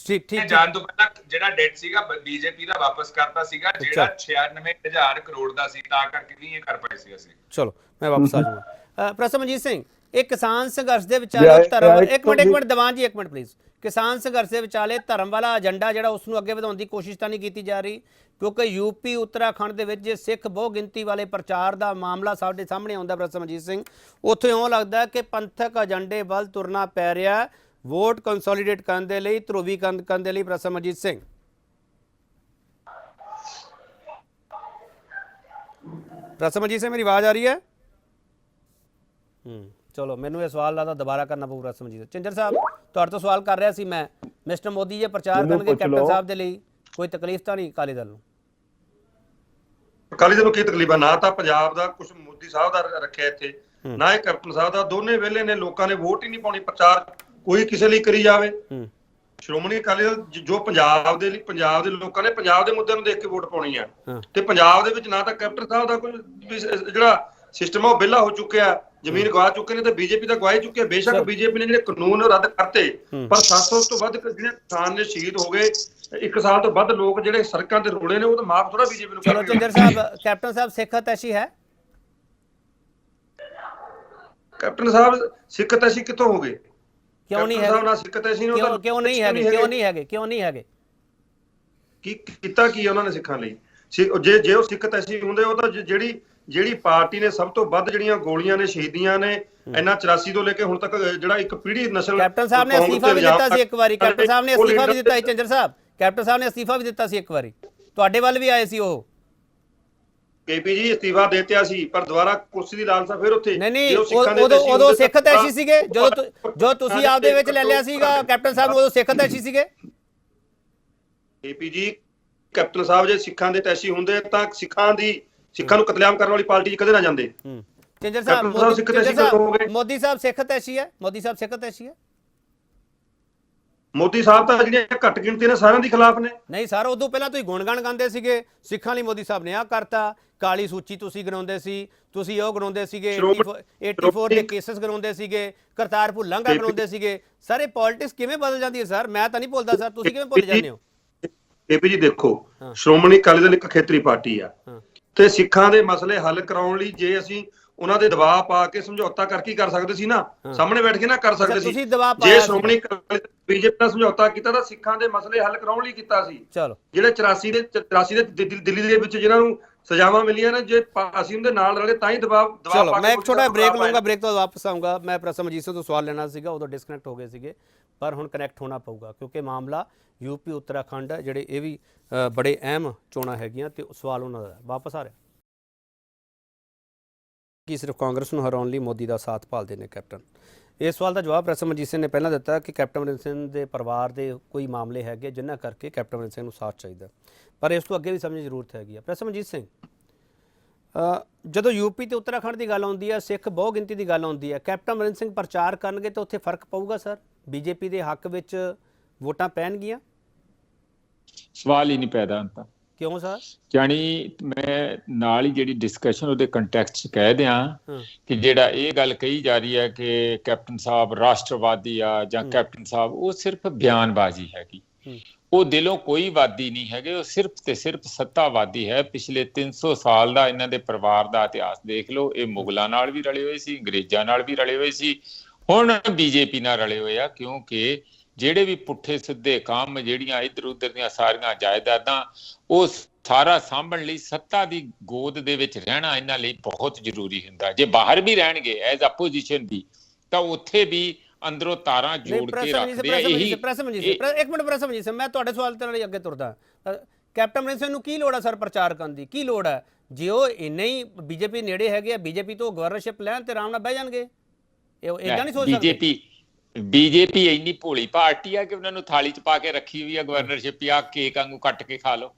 ਠੀਕ ਜਾਣ ਤੋਂ ਪਹਿਲਾਂ ਜਿਹੜਾ ਡੈਟ ਸੀਗਾ ਬੀਜੇਪੀ ਦਾ ਵਾਪਸ ਕਰਤਾ ਸੀਗਾ, ਜਿਹੜਾ 96000 ਕਰੋੜ ਦਾ ਸੀ, ਤਾਂ ਕਰਕੇ ਨਹੀਂ ਇਹ ਕਰ ਪਾਏ ਸੀ ਅਸੀਂ। ਚਲੋ ਮੈਂ ਵਾਪਸ ਆ ਜਾਊਂਗਾ। ਪ੍ਰਸਮਜੀਤ ਸਿੰਘ, ਇਹ ਕਿਸਾਨ ਸੰਘਰਸ਼ ਦੇ ਵਿਚਾਲੇ ਧਰਮ, ਇੱਕ ਮਿੰਟ ਦੀਵਾਨ ਜੀ, ਇੱਕ ਮਿੰਟ ਪਲੀਜ਼। ਕਿਸਾਨ ਸੰਘਰਸ਼ ਦੇ ਵਿਚਾਲੇ ਧਰਮ ਵਾਲਾ ਏਜੰਡਾ ਜਿਹੜਾ ਉਸ ਨੂੰ ਅੱਗੇ ਵਧਾਉਣ ਦੀ ਕੋਸ਼ਿਸ਼ ਤਾਂ ਨਹੀਂ ਕੀਤੀ ਜਾ ਰਹੀ? ਕਿਉਂਕਿ ਯੂਪੀ ਉੱਤਰਾਖੰਡ ਦੇ ਵਿੱਚ ਜੇ ਸਿੱਖ ਬਹੁ ਗਿਣਤੀ ਵਾਲੇ ਪ੍ਰਚਾਰ ਦਾ ਮਾਮਲਾ ਸਾਡੇ ਸਾਹਮਣੇ ਆਉਂਦਾ ਪ੍ਰਸਮਜੀਤ ਸਿੰਘ, ਉੱਥੇ ਇਉਂ ਲੱਗਦਾ ਕਿ ਪੰਥਕ ਏਜੰਡੇ ਵੱਲ ਤੁਰਨਾ ਪੈ ਰਿਹਾ ਵੋਟ ਕੰਸੋਲੀਡੇਟ ਕਰਨ ਦੇ ਲਈ, ਧਰੂਵੀਕਰਨ ਕਰਨ ਦੇ ਲਈ। ਪ੍ਰਸਮਜੀਤ ਸਿੰਘ, ਪ੍ਰਸਮਜੀਤ ਸਿੰਘ ਮੇਰੀ ਆਵਾਜ਼ ਆ ਰਹੀ ਹੈ? ਚਲੋ, ਮੈਨੂੰ ਇਹ ਸਵਾਲ ਲੱਗਦਾ ਦੁਬਾਰਾ ਕਰਨਾ ਪਊ। ਪ੍ਰਸਮਜੀਤ ਚਿੰਜਰ ਸਾਹਿਬ, ਤੁਹਾਡੇ ਤੋਂ ਸਵਾਲ ਕਰ ਰਿਹਾ ਸੀ ਮੈਂ, ਮਿਸਟਰ ਮੋਦੀ ਜੇ ਪ੍ਰਚਾਰ ਕਰਨਗੇ ਕੈਪਟਨ ਸਾਹਿਬ ਦੇ ਲਈ, ਕੋਈ ਤਕਲੀਫ ਤਾਂ ਨਹੀਂ ਅਕਾਲੀ ਦਲ ਨੂੰ? ਅਕਾਲੀ ਦਲ ਨੂੰ ਕੀ ਤਕਲੀਫ ਆ? ਨਾ ਤਾਂ ਪੰਜਾਬ ਦਾ ਕੁਝ ਮੋਦੀ ਸਾਹਿਬ ਦਾ ਰੱਖਿਆ ਇੱਥੇ, ਨਾ ਇਹ ਕੈਪਟਨ ਸਾਹਿਬ ਦਾ। ਦੋਨੇ ਵੇਲੇ ਨੇ, ਲੋਕਾਂ ਨੇ ਵੋਟ ਹੀ ਨਹੀਂ ਪਾਉਣੀ। ਪ੍ਰਚਾਰ ਕੋਈ ਕਿਸੇ ਲਈ ਕਰੀ ਜਾਵੇ। ਸ਼੍ਰੋਮਣੀ ਅਕਾਲੀ ਦਲ ਜੋ ਪੰਜਾਬ ਦੇ ਲਈ, ਪੰਜਾਬ ਦੇ ਲੋਕਾਂ ਨੇ ਪੰਜਾਬ ਦੇ ਮੁੱਦਿਆਂ ਨੂੰ ਦੇਖ ਕੇ ਵੋਟ ਪਾਉਣੀ ਆ। ਤੇ ਪੰਜਾਬ ਦੇ ਵਿੱਚ ਨਾ ਤਾਂ ਕੈਪਟਨ ਸਾਹਿਬ ਦਾ ਕੋਈ ਜਿਹੜਾ ਸਿਸਟਮ ਆ ਉਹ ਵਿਹਲਾ ਹੋ ਚੁੱਕਿਆ, ਜ਼ਮੀਨ ਗਵਾ ਚੁੱਕੇ ਨੇ ਤੇ ਬੀਜੇਪੀ ਤਾਂ ਗਵਾ ਹੀ ਚੁੱਕੀ ਹੈ। ਬੇਸ਼ੱਕ ਬੀਜੇਪੀ ਨੇ ਜਿਹੜੇ ਕਾਨੂੰਨ ਰੱਦ ਕਰਤੇ, ਪਰ 700 ਤੋਂ ਵੱਧ ਜਿਹੜੇ ਕਿਸਾਨ ਨੇ ਸ਼ਹੀਦ ਹੋ ਗਏ, 1 ਸਾਲ ਤੋਂ ਵੱਧ ਲੋਕ ਜਿਹੜੇ ਸੜਕਾਂ ਤੇ ਰੁਲੇ ਨੇ, ਉਹ ਤਾਂ ਮਾਫ ਥੋੜਾ ਬੀਜੇਪੀ ਨੂੰ ਚਲੋ ਝਿੰਜਰ ਸਾਹਿਬ, ਕੈਪਟਨ ਸਾਹਿਬ ਸਿੱਖ ਅਤੈਸ਼ੀ ਹੈ? ਕੈਪਟਨ ਸਾਹਿਬ ਸਿੱਖ ਅਤੈਸ਼ੀ ਕਿੱਥੋਂ ਹੋ ਗਏ? ਕਿਉਂ ਨਹੀਂ ਸਾਹਿਬ ਹੈਗੇ? ਨਾਲ ਸਿੱਖ ਅਤੈਸ਼ੀ ਨੇ ਕਿਉਂ ਨਹੀਂ ਹੈਗੇ? ਕਿਉਂ ਨਹੀਂ ਹੈਗੇ? ਕਿਉਂ ਨਹੀਂ ਹੈਗੇ? ਕੀ ਕੀਤਾ ਕੀ ਉਹਨਾਂ ਨੇ ਸਿੱਖਾਂ ਲਈ? ਜੇ ਉਹ ਸਿੱਖ ਅਤੈਸ਼ੀ ਹੁੰਦੇ, ਉਹ ਤਾਂ ਜਿਹੜੀ ਪਾਰਟੀ ਨੇ ਸਭ ਤੋਂ ਵੱਧ ਜਿਹੜੀਆਂ ਗੋਲੀਆਂ ਨੇ, ਸ਼ਹੀਦੀਆਂ ਨੇ, ਇਹਨਾਂ 84 ਤੋਂ ਲੈ ਕੇ ਹੁਣ ਤੱਕ ਜਿਹੜਾ ਇੱਕ ਪੀੜ੍ਹੀ ਨਸਲ, ਕੈਪਟਨ ਸਾਹਿਬ ਨੇ ਅਸਤੀਫਾ ਵੀ ਦਿੱਤਾ ਸੀ ਇੱਕ ਵਾਰੀ, ਕੈਪਟਨ ਸਾਹਿਬ ਨੇ ਅਸਤੀਫਾ ਵੀ ਦਿੱਤਾ ਸੀ ਝਿੰਜਰ ਸਾਹਿਬ, ਕੈਪਟਨ ਸਾਹਿਬ ਨੇ ਅਸਤੀਫਾ ਵੀ ਦਿੱਤਾ ਸੀ ਇੱਕ ਵਾਰੀ, ਤੁਹਾਡੇ ਵੱਲ ਵੀ ਆਏ ਸੀ ਉਹ। ਕੇਪੀ ਜੀ ਅਸਤੀਫਾ ਦੇਤਿਆ ਸੀ, ਪਰ ਦੁਬਾਰਾ ਕੁਰਸੀ ਦੀ ਲਾਲਸਾ ਫਿਰ ਉੱਥੇ। ਨਹੀਂ ਉਦੋਂ ਸਿੱਖ ਅਤੈਸ਼ੀ ਸੀਗੇ, ਜੋ ਤੁਸੀਂ ਆਪਦੇ ਵਿੱਚ ਲੈ ਲਿਆ ਸੀਗਾ ਕੈਪਟਨ ਸਾਹਿਬ ਨੂੰ, ਉਦੋਂ ਸਿੱਖ ਅਤੈਸ਼ੀ ਸੀਗੇ? ਕੇਪੀ ਜੀ, ਕੈਪਟਨ ਸਾਹਿਬ ਜੇ ਸਿੱਖਾਂ ਦੇ ਅਤੈਸ਼ੀ ਹੁੰਦੇ ਤਾਂ ਸਿੱਖਾਂ ਨੂੰ ਕਤਲੇਆਮ ਕਰਨ ਵਾਲੀ ਪਾਰਟੀ 'ਚ ਕਦੇ ਨਾ ਜਾਂਦੇ। ਝਿੰਜਰ ਸਾਹਿਬ, ਮੋਦੀ ਸਾਹਿਬ ਸਿੱਖ ਅਤੈਸ਼ੀ ਹੈ? ਮੋਦੀ ਸਾਹਿਬ ਸਿੱਖ ਅਤੈਸ਼ੀ ਹੈ? ਮੋਦੀ ਸਾਹਿਬ ਤਾਂ ਜਿਹੜੀਆਂ ਘੱਟ ਗਿਣਤੀ ਨੇ ਸਾਰਿਆਂ ਦੇ ਖਿਲਾਫ ਨੇ। ਨਹੀਂ ਸਰ, ਉਦੋਂ ਪਹਿਲਾਂ ਤੁਸੀਂ ਗੁਣਗਾਨ ਗਾਉਂਦੇ ਸੀਗੇ ਸਿੱਖਾਂ ਲਈ, ਮੋਦੀ ਸਾਹਿਬ ਨੇ ਆਹ ਕਰਤਾ, ਕਾਲੀ ਸੂਚੀ ਤੁਸੀਂ ਗਣਾਉਂਦੇ ਸੀ, ਤੁਸੀਂ ਉਹ ਗਣਾਉਂਦੇ ਸੀਗੇ, 84 ਦੇ ਕੇਸਸ ਗਣਾਉਂਦੇ ਸੀਗੇ, ਕਰਤਾਰਪੁਰ ਲਾਂਘਾ ਗਣਾਉਂਦੇ ਸੀਗੇ। ਸਾਰੇ ਪੋਲਿਟਿਕਸ ਕਿਵੇਂ ਬਦਲ ਜਾਂਦੀ ਹੈ ਸਰ? ਮੈਂ ਤਾਂ ਨਹੀਂ ਭੁੱਲਦਾ ਸਰ, ਤੁਸੀਂ ਕਿਵੇਂ ਭੁੱਲ ਜਾਂਦੇ ਹੋ? ਕੇਪੀ ਜੀ ਦੇਖੋ, ਸ਼੍ਰੋਮਣੀ ਅਕਾਲੀ ਦਲ ਇੱਕ ਖੇਤਰੀ ਪਾਰਟੀ ਆ, ਤੇ ਸਿੱਖਾਂ ਦੇ ਮਸਲੇ ਹੱਲ ਕਰਾਉਣ ਲਈ ਜੇ ਅਸੀਂ ਉਹਨਾਂ ਦੇ ਦਬਾਅ ਪਾ ਕੇ ਸਮਝੌਤਾ ਕਰਕੇ ਕਰ ਸਕਦੇ ਸੀ ਨਾ, ਸਾਹਮਣੇ ਬੈਠ ਕੇ ਨਾ ਕਰ ਸਕਦੇ ਸੀ। ਜੇ ਸ਼੍ਰੋਮਣੀ ਬੀਜੇਪੀ ਨਾਲ ਸਮਝੌਤਾ ਕੀਤਾ ਤਾਂ ਸਿੱਖਾਂ ਦੇ ਮਸਲੇ ਹੱਲ ਕਰਾਉਣ ਲਈ ਕੀਤਾ ਸੀ। ਚਲੋ, ਜਿਹੜੇ 84 ਦੇ ਦਿੱਲੀ ਦੇ ਵਿੱਚ ਜਿਹਨਾਂ ਨੂੰ ਸਜ਼ਾਵਾਂ ਮਿਲੀਆਂ ਨੇ, ਜੇ ਅਸੀਂ ਉਹਦੇ ਨਾਲ ਰਲੇ ਤਾਂ ਹੀ ਦਬਾਅ ਚਲੋ ਮੈਂ ਇੱਕ ਛੋਟਾ ਬ੍ਰੇਕ ਲਵਾਂਗਾ, ਬ੍ਰੇਕ ਤੋਂ ਵਾਪਸ ਆਊਂਗਾ। ਮੈਂ ਪ੍ਰਸਮ ਅਜੀਤ ਸਿੰਘ ਤੋਂ ਸਵਾਲ ਲੈਣਾ ਸੀਗਾ, ਉਦੋਂ ਡਿਸਕਨੈਕਟ ਹੋ ਗਏ ਸੀਗੇ, ਪਰ ਹੁਣ ਕਨੈਕਟ ਹੋਣਾ ਪਊਗਾ ਕਿਉਂਕਿ ਮਾਮਲਾ ਯੂਪੀ ਉੱਤਰਾਖੰਡ ਜਿਹੜੇ ਇਹ ਵੀ ਬੜੇ ਅਹਿਮ ਚੋਣਾਂ ਹੈਗੀਆਂ ਤੇ ਸਵਾਲ ਉਹਨਾਂ ਦਾ ਵਾਪਸ ਆ ਰਿਹਾ ਕਿ ਸਿਰਫ ਕਾਂਗਰਸ ਨੂੰ ਹਰਾਉਣ ਲਈ ਮੋਦੀ ਦਾ ਸਾਥ ਭਾਲਦੇ ਨੇ ਕੈਪਟਨ। ਇਸ ਸਵਾਲ ਦਾ ਜਵਾਬ ਪ੍ਰਸਮ ਅਜੀਤ ਸਿੰਘ ਨੇ ਪਹਿਲਾਂ ਦਿੱਤਾ ਕਿ ਕੈਪਟਨ ਅਮਰਿੰਦਰ ਸਿੰਘ ਦੇ ਪਰਿਵਾਰ ਦੇ ਕੋਈ ਮਾਮਲੇ ਹੈਗੇ ਜਿਨ੍ਹਾਂ ਕਰਕੇ ਕੈਪਟਨ ਅਮਰਿੰਦਰ ਸਿੰਘ ਨੂੰ ਸਾਥ ਚਾਹੀਦਾ, ਪਰ ਇਸ ਤੋਂ ਅੱਗੇ ਵੀ ਸਮਝਣ ਦੀ ਜ਼ਰੂਰਤ ਹੈਗੀ ਆ। ਪ੍ਰਸਮ ਅਜੀਤ ਸਿੰਘ, ਜਦੋਂ ਯੂਪੀ ਤੇ ਉੱਤਰਾਖੰਡ ਦੀ ਗੱਲ ਆਉਂਦੀ ਹੈ, ਸਿੱਖ ਬਹੁ ਗਿਣਤੀ ਦੀ ਗੱਲ ਆਉਂਦੀ ਹੈ, ਕੈਪਟਨ ਅਮਰਿੰਦਰ ਸਿੰਘ ਪ੍ਰਚਾਰ ਕਰਨਗੇ ਤਾਂ ਉੱਥੇ ਫਰਕ ਪਊਗਾ ਸਰ? ਬੀਜੇਪੀ ਦੇ ਹੱਕ ਵਿੱਚ ਵੋਟਾਂ ਪੈਣਗੀਆਂ? ਸਵਾਲ ਹੀ ਨਹੀਂ ਪੈਦਾ ਹੁੰਦਾ। ਕਿਉਂ ਸਰ? ਜਾਣੀ ਮੈਂ ਨਾਲ ਹੀ ਜਿਹੜੀ ਡਿਸਕਸ਼ਨ ਉਹਦੇ ਕੰਟੈਕਸਟ 'ਚ ਕਹਿ ਦਿਆਂ ਕਿ ਜਿਹੜਾ ਇਹ ਗੱਲ ਕਹੀ ਜਾ ਰਹੀ ਹੈ ਕਿ ਕੈਪਟਨ ਸਾਹਿਬ ਰਾਸ਼ਟਰਵਾਦੀ ਆ ਜਾਂ ਕੈਪਟਨ ਸਾਹਿਬ, ਉਹ ਸਿਰਫ ਬਿਆਨਬਾਜ਼ੀ ਹੈਗੀ। ਉਹ ਦਿਲੋਂ ਕੋਈ ਵਾਦੀ ਨਹੀਂ ਹੈਗੇ, ਉਹ ਸਿਰਫ ਤੇ ਸਿਰਫ ਸੱਤਾਵਾਦੀ ਹੈ। ਪਿਛਲੇ 300 ਸਾਲ ਦਾ ਇਹਨਾਂ ਦੇ ਪਰਿਵਾਰ ਦਾ ਇਤਿਹਾਸ ਦੇਖ ਲਓ। ਇਹ ਮੁਗਲਾਂ ਨਾਲ ਵੀ ਰਲੇ ਹੋਏ ਸੀ, ਅੰਗਰੇਜ਼ਾਂ ਨਾਲ ਵੀ ਰਲੇ ਹੋਏ ਸੀ, ਹੁਣ ਬੀਜੇਪੀ ਨਾਲ ਰਲੇ ਹੋਏ ਆ, ਕਿਉਂਕਿ ਜਿਹੜੇ ਵੀ ਪੁੱਠੇ ਸਿੱਧੇ ਕੰਮ, ਜਿਹੜੀਆਂ ਇੱਧਰ ਉੱਧਰ ਦੀਆਂ ਸਾਰੀਆਂ ਜਾਇਦਾਦਾਂ, ਉਹ ਸਾਰਾ ਸਾਂਭਣ ਲਈ ਸੱਤਾ ਦੀ ਗੋਦ ਦੇ ਵਿੱਚ ਰਹਿਣਾ ਇਹਨਾਂ ਲਈ ਬਹੁਤ ਜ਼ਰੂਰੀ ਹੁੰਦਾ। ਜੇ ਬਾਹਰ ਵੀ ਰਹਿਣਗੇ ਐਜ਼ ਆਪੋਜੀਸ਼ਨ ਵੀ, ਤਾਂ ਉੱਥੇ ਵੀ ਅੰਦਰੋਂ ਤਾਰਾਂ ਜੋੜ ਕੇ ਰੱਖਦੇ ਆ। ਇਹੀ ਇੱਕ ਮਿੰਟ ਪ੍ਰਸਮ ਜੀ, ਮੈਂ ਤੁਹਾਡੇ ਸਵਾਲ ਤੇ ਨਾਲ ਅੱਗੇ ਤੁਰਦਾ। ਕੈਪਟਨ ਅਮਰਿੰਦਰ ਸਿੰਘ ਨੂੰ ਕੀ ਲੋੜ ਹੈ ਸਰ ਪ੍ਰਚਾਰ ਕਰਨ ਦੀ? ਕੀ ਲੋੜ ਹੈ? ਜੇ ਉਹ ਇੰਨੇ ਹੀ ਬੀਜੇਪੀ ਨੇੜੇ ਹੈਗੇ ਆ, ਬੀਜੇਪੀ ਤੋਂ ਗਵਰਨਰਸ਼ਿਪ ਲੈਣ ਤੇ ਆਰਾਮ ਨਾਲ ਬਹਿ ਜਾਣਗੇ। ਇਹ ਇਦਾਂ ਨਹੀਂ ਸੋਚ ਸਕਦੇ? ਬੀਜੇਪੀ ਇੰਨੀ ਭੋਲੀ ਪਾਰਟੀ ਆ ਕਿ ਉਹਨਾਂ ਨੂੰ ਥਾਲੀ 'ਚ ਪਾ ਕੇ ਰੱਖੀ ਹੋਈ ਆ ਗਵਰਨਰਸ਼ਿਪ, ਆ ਕੇਕ ਵਾਂਗੂ ਕੱਟ ਕੇ ਖਾ ਲਓ।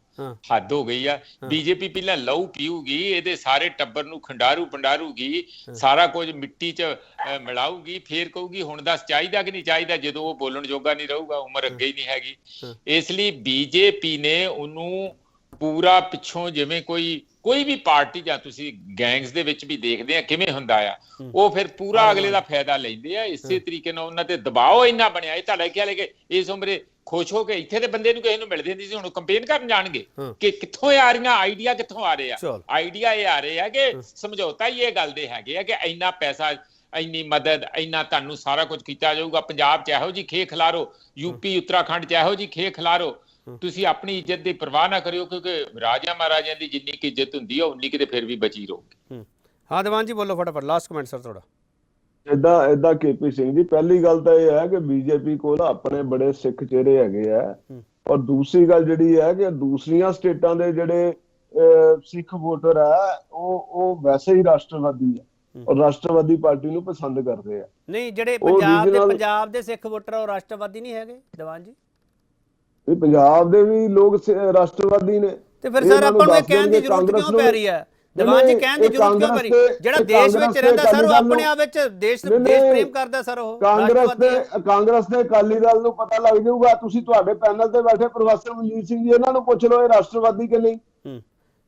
ਹੱਦ ਹੋ ਗਈ ਆ। ਬੀਜੇਪੀ ਪਹਿਲਾਂ ਲਹੂ ਪੀਊਗੀ, ਇਹਦੇ ਸਾਰੇ ਟੱਬਰ ਨੂੰ ਖੰਡਾਰੂ ਪੰਡਾਰੂਗੀ, ਸਾਰਾ ਕੁਝ ਮਿੱਟੀ 'ਚ ਮਿਲਾਊਗੀ, ਫੇਰ ਕਹੂਗੀ ਹੁਣ ਦੱਸ ਚਾਹੀਦਾ ਕਿ ਨਹੀਂ ਚਾਹੀਦਾ, ਜਦੋਂ ਉਹ ਬੋਲਣ ਜੋਗਾ ਨਹੀਂ ਰਹੂਗਾ, ਉਮਰ ਅੱਗੇ ਹੀ ਨਹੀਂ ਹੈਗੀ। ਇਸ ਲਈ ਬੀਜੇਪੀ ਨੇ ਉਹਨੂੰ ਪੂਰਾ ਪਿੱਛੋਂ, ਜਿਵੇਂ ਕੋਈ ਵੀ ਪਾਰਟੀ ਜਾਂ ਤੁਸੀਂ ਗੈਂਗਸ ਦੇ ਵਿੱਚ ਵੀ ਦੇਖਦੇ ਆ ਕਿਵੇਂ ਹੁੰਦਾ ਆ, ਉਹ ਫਿਰ ਪੂਰਾ ਅਗਲੇ ਦਾ ਫਾਇਦਾ ਲੈਂਦੇ ਆ। ਇਸੇ ਤਰੀਕੇ ਨਾਲ ਉਹਨਾਂ ਤੇ ਦਬਾਅ ਇੰਨਾ ਬਣਿਆ। ਇਹ ਤੁਹਾਡਾ ਖਿਆਲ ਹੈ ਕਿ ਇਸ ਉਮਰੇ ਖੁਸ਼ ਹੋ ਕੇ ਇੱਥੇ ਦੇ ਬੰਦੇ ਨੂੰ ਕਿਸੇ ਨੂੰ ਮਿਲਦੇ ਹੁੰਦੀ ਸੀ, ਹੁਣ ਕੰਪੇਨ ਕਰਨ ਜਾਣਗੇ ਕਿ ਕਿੱਥੋਂ ਆ ਰਹੀਆਂ ਆਈਡੀਆ, ਕਿੱਥੋਂ ਆ ਰਹੇ ਆ ਆਈਡੀਆ? ਇਹ ਆ ਰਹੇ ਆ ਕਿ ਸਮਝੌਤਾ ਹੀ ਇਹ ਗੱਲ ਦੇ ਹੈਗੇ ਆ ਕਿ ਇੰਨਾ ਪੈਸਾ, ਇੰਨੀ ਮਦਦ, ਇੰਨਾ ਤੁਹਾਨੂੰ ਸਾਰਾ ਕੁਝ ਕੀਤਾ ਜਾਊਗਾ। ਪੰਜਾਬ 'ਚ ਇਹੋ ਜਿਹੀ ਖੇ ਖਿਲਾਰੋ, ਯੂਪੀ ਉੱਤਰਾਖੰਡ 'ਚ ਇਹੋ ਜਿਹੀ ਖੇ ਖਿਲਾਰੋ, ਤੁਸੀਂ ਆਪਣੀ ਇੱਜ਼ਤ ਦੀ ਪਰਵਾਹ ਨਾ ਕਰਿਓ, ਕਿਉਂਕਿ ਰਾਜਿਆਂ ਮਹਾਰਾਜਿਆਂ ਦੀ ਜਿੰਨੀ ਕਿ ਇੱਜ਼ਤ ਹੁੰਦੀ ਹੈ ਉਨੀ ਕਿਤੇ ਫਿਰ ਵੀ ਬਚੀ ਰਹੂਗੀ। ਹਾਂ ਦੀਵਾਨ ਜੀ ਬੋਲੋ ਫਟਾਫਟ, ਲਾਸਟ ਕਮੈਂਟ ਸਰ ਤੁਹਾਡਾ। ਏਦਾਂ ਕੇਪੀ ਸਿੰਘ ਜੀ, ਪਹਿਲੀ ਗੱਲ ਤਾਂ ਇਹ ਹੈ ਕਿ ਬੀਜੇਪੀ ਕੋਲ ਆਪਣੇ ਬੜੇ ਸਿੱਖ ਚਿਹਰੇ ਹੈਗੇ ਆ, ਔਰ ਦੂਸਰੀ ਗੱਲ ਜਿਹੜੀ ਹੈ ਕਿ ਦੂਸਰੀਆਂ ਸਟੇਟਾਂ ਦੇ ਜਿਹੜੇ ਸਿੱਖ ਵੋਟਰ ਆ ਉਹ ਵੈਸੇ ਹੀ ਰਾਸ਼ਟਰਵਾਦੀ ਆ ਔਰ ਰਾਸ਼ਟਰਵਾਦੀ ਪਾਰਟੀ ਨੂੰ ਪਸੰਦ ਕਰਦੇ ਆ। ਨਹੀਂ, ਜਿਹੜੇ ਪੰਜਾਬ ਦੇ ਸਿੱਖ ਵੋਟਰ ਉਹ ਰਾਸ਼ਟਰਵਾਦੀ ਨਹੀਂ ਹੈਗੇ ਦੀਵਾਨ ਜੀ? ਇਹ ਪੰਜਾਬ ਦੇ ਵੀ ਲੋਕ ਰਾਸ਼ਟਰਵਾਦੀ ਨੇ, ਤੇ ਫਿਰ ਸਰ ਆਪਾਂ ਨੂੰ ਇਹ ਕਹਿਣ ਦੀ ਜ਼ਰੂਰਤ ਕਿਉਂ ਪੈ ਰਹੀ ਹੈ ਦੀਵਾਨ ਜੀ? ਕਹਿਣ ਦੀ ਜ਼ਰੂਰਤ ਕਿਉਂ ਪੈ ਰਹੀ? ਜਿਹੜਾ ਦੇਸ਼ ਵਿੱਚ ਰਹਿੰਦਾ ਸਰ, ਉਹ ਆਪਣੇ ਆਪ ਵਿੱਚ ਦੇਸ਼ ਪ੍ਰੇਮ ਕਰਦਾ ਸਰ, ਉਹ ਕਾਂਗਰਸ ਦੇ ਅਕਾਲੀ ਦਲ ਨੂੰ ਪਤਾ ਲੱਗ ਜਾਊਗਾ। ਤੁਸੀਂ ਤੁਹਾਡੇ ਪੈਨਲ ਤੇ ਬੈਠੇ ਪ੍ਰੋਫੈਸਰ ਮਨਜੀਤ ਸਿੰਘ ਜੀ, ਇਹਨਾਂ ਨੂੰ ਪੁੱਛ ਲਓ ਇਹ ਰਾਸ਼ਟਰਵਾਦੀ ਕਿ ਨਹੀਂ।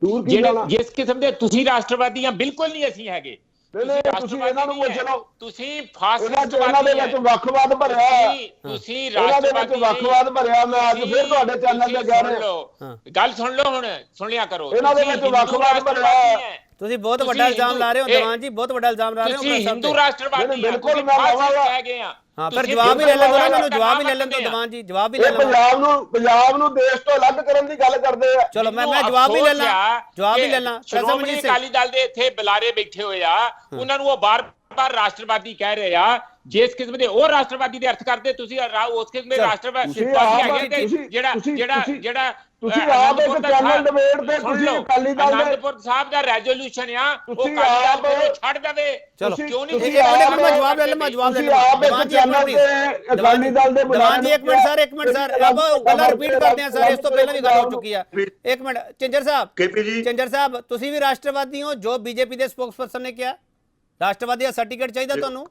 ਦੂਰ ਕੀ ਜਿਹੜੇ ਜਾਣਾ? ਜਿਸ ਕਿਸਮ ਦੇ ਤੁਸੀਂ ਰਾਸ਼ਟਰਵਾਦੀ ਆ, ਬਿਲਕੁਲ ਨਹੀਂ ਅਸੀਂ ਹੈਗੇ। ਤੁਸੀਂ ਇਹਨਾਂ ਨੂੰ ਪੁੱਛ ਲਓ, ਤੁਸੀਂ ਇਹਨਾਂ ਦੇ ਫਾਸਿਸਟਵਾਦੀ ਵਿੱਚ ਵੱਖਵਾਦ ਭਰਿਆ, ਤੁਸੀਂ ਇਹਨਾਂ ਦੇ ਵਿੱਚ ਵੱਖਵਾਦ ਭਰਿਆ। ਮੈਂ ਅੱਜ ਫਿਰ ਤੁਹਾਡੇ ਚੈਨਲ ਤੇ ਕਹਿ ਰਿਹਾ, ਗੱਲ ਸੁਣ ਲਓ, ਹੁਣ ਸੁਣਿਆ ਕਰੋ। ਇਹਨਾਂ ਦੇ ਵਿੱਚ ਵੱਖਵਾਦ ਭਰਿਆ। ਤੁਸੀਂ ਬਹੁਤ ਵੱਡਾ ਇਲਜ਼ਾਮ ਲਾ ਰਹੇ ਹੋ ਦੀਵਾਨ ਜੀ, ਬਹੁਤ ਵੱਡਾ ਇਲਜ਼ਾਮ ਲਾ ਰਹੇ ਹੋ। ਤੁਸੀਂ ਹਿੰਦੂ ਰਾਸ਼ਟਰਵਾਦੀ ਬਿਲਕੁਲ ਮੈਂ ਲਾਵਾਂਗਾ। ਕਹਿ ਗਏ ਆ। ਹਾਂ, ਪਰ ਜਵਾਬ ਹੀ ਲੈ ਲੈਣ ਦਿਓ, ਮੈਨੂੰ ਜਵਾਬ ਹੀ ਲੈ ਲੈਣ ਦਿਓ ਦੀਵਾਨ ਜੀ, ਜਵਾਬ ਹੀ ਲੈ ਲਓ। ਪੰਜਾਬ ਨੂੰ ਦੇਸ਼ ਤੋਂ ਅਲੱਗ ਕਰਨ ਦੀ ਗੱਲ ਕਰਦੇ ਆ। ਚਲੋ ਮੈਂ ਜਵਾਬ ਹੀ ਲੈ ਲਾਂ, ਜਵਾਬ ਹੀ ਲੈ ਲਾਂ। ਸ਼੍ਰੋਮਣੀ ਅਕਾਲੀ ਦਲ ਦੇ ਇੱਥੇ ਬੁਲਾਰੇ ਬੈਠੇ ਹੋਏ ਆ, ਉਹਨਾਂ ਨੂੰ ਉਹ ਬਾਰ-ਬਾਰ ਰਾਸ਼ਟਰਵਾਦੀ ਕਹਿ ਰਹੇ ਆ। ਜਿਸ ਕਿਸਮ ਦੇ ਉਹ ਰਾਸ਼ਟਰਵਾਦੀ ਦੇ ਅਰਥ ਕਰਦੇ, ਤੁਸੀਂ ਉਸ ਕਿਸਮ ਦੇ ਰਾਸ਼ਟਰਵਾਦੀ ਹੈਗੇ ਜਿਹੜਾ ਤੁਸੀਂ ਆਪ ਇੱਕ ਚੈਨਲ ਡਿਬੇਟ ਤੇ ਤੁਸੀਂ ਅਕਾਲੀ ਦਲ ਦੇ ਅਨੰਦਪੁਰ ਸਾਹਿਬ ਦਾ ਰੈਜ਼ੋਲੂਸ਼ਨ ਆ, ਉਹ ਅਕਾਲੀ ਦਲ ਨੂੰ ਛੱਡ ਦੇਵੇ। ਚਲੋ ਕਿਉਂ ਨਹੀਂ? ਮੈਂ ਜਵਾਬ ਲੈ ਲਾਂ, ਮੈਂ ਜਵਾਬ ਲੈ ਲਾਂ। ਦੀਵਾਨ ਜੀ ਅਕਾਲੀ ਦਲ ਦੇ ਦੀਵਾਨ ਜੀ ਇੱਕ ਮਿੰਟ ਸਰ ਆਪ ਗੱਲਾਂ ਰਿਪੀਟ ਕਰਦੇ ਆ ਸਰ, ਇਸ ਤੋਂ ਪਹਿਲਾਂ ਵੀ ਗੱਲ ਹੋ ਚੁੱਕੀ ਆ। ਇੱਕ ਮਿੰਟ ਚੰਜਰ ਸਾਹਿਬ, ਕੇਪੀ ਜੀ, ਚੰਜਰ ਸਾਹਿਬ ਤੁਸੀਂ ਵੀ ਰਾਸ਼ਟਰਵਾਦੀ ਹੋ, ਜੋ ਬੀਜੇਪੀ ਦੇ ਸਪੋਕਸਪਰਸਨ ਨੇ ਕਿਹਾ ਰਾਸ਼ਟਰਵਾਦੀ ਦਾ ਸਰਟੀਫਿਕੇਟ ਚਾਹੀਦਾ ਤੁਹਾਨੂੰ।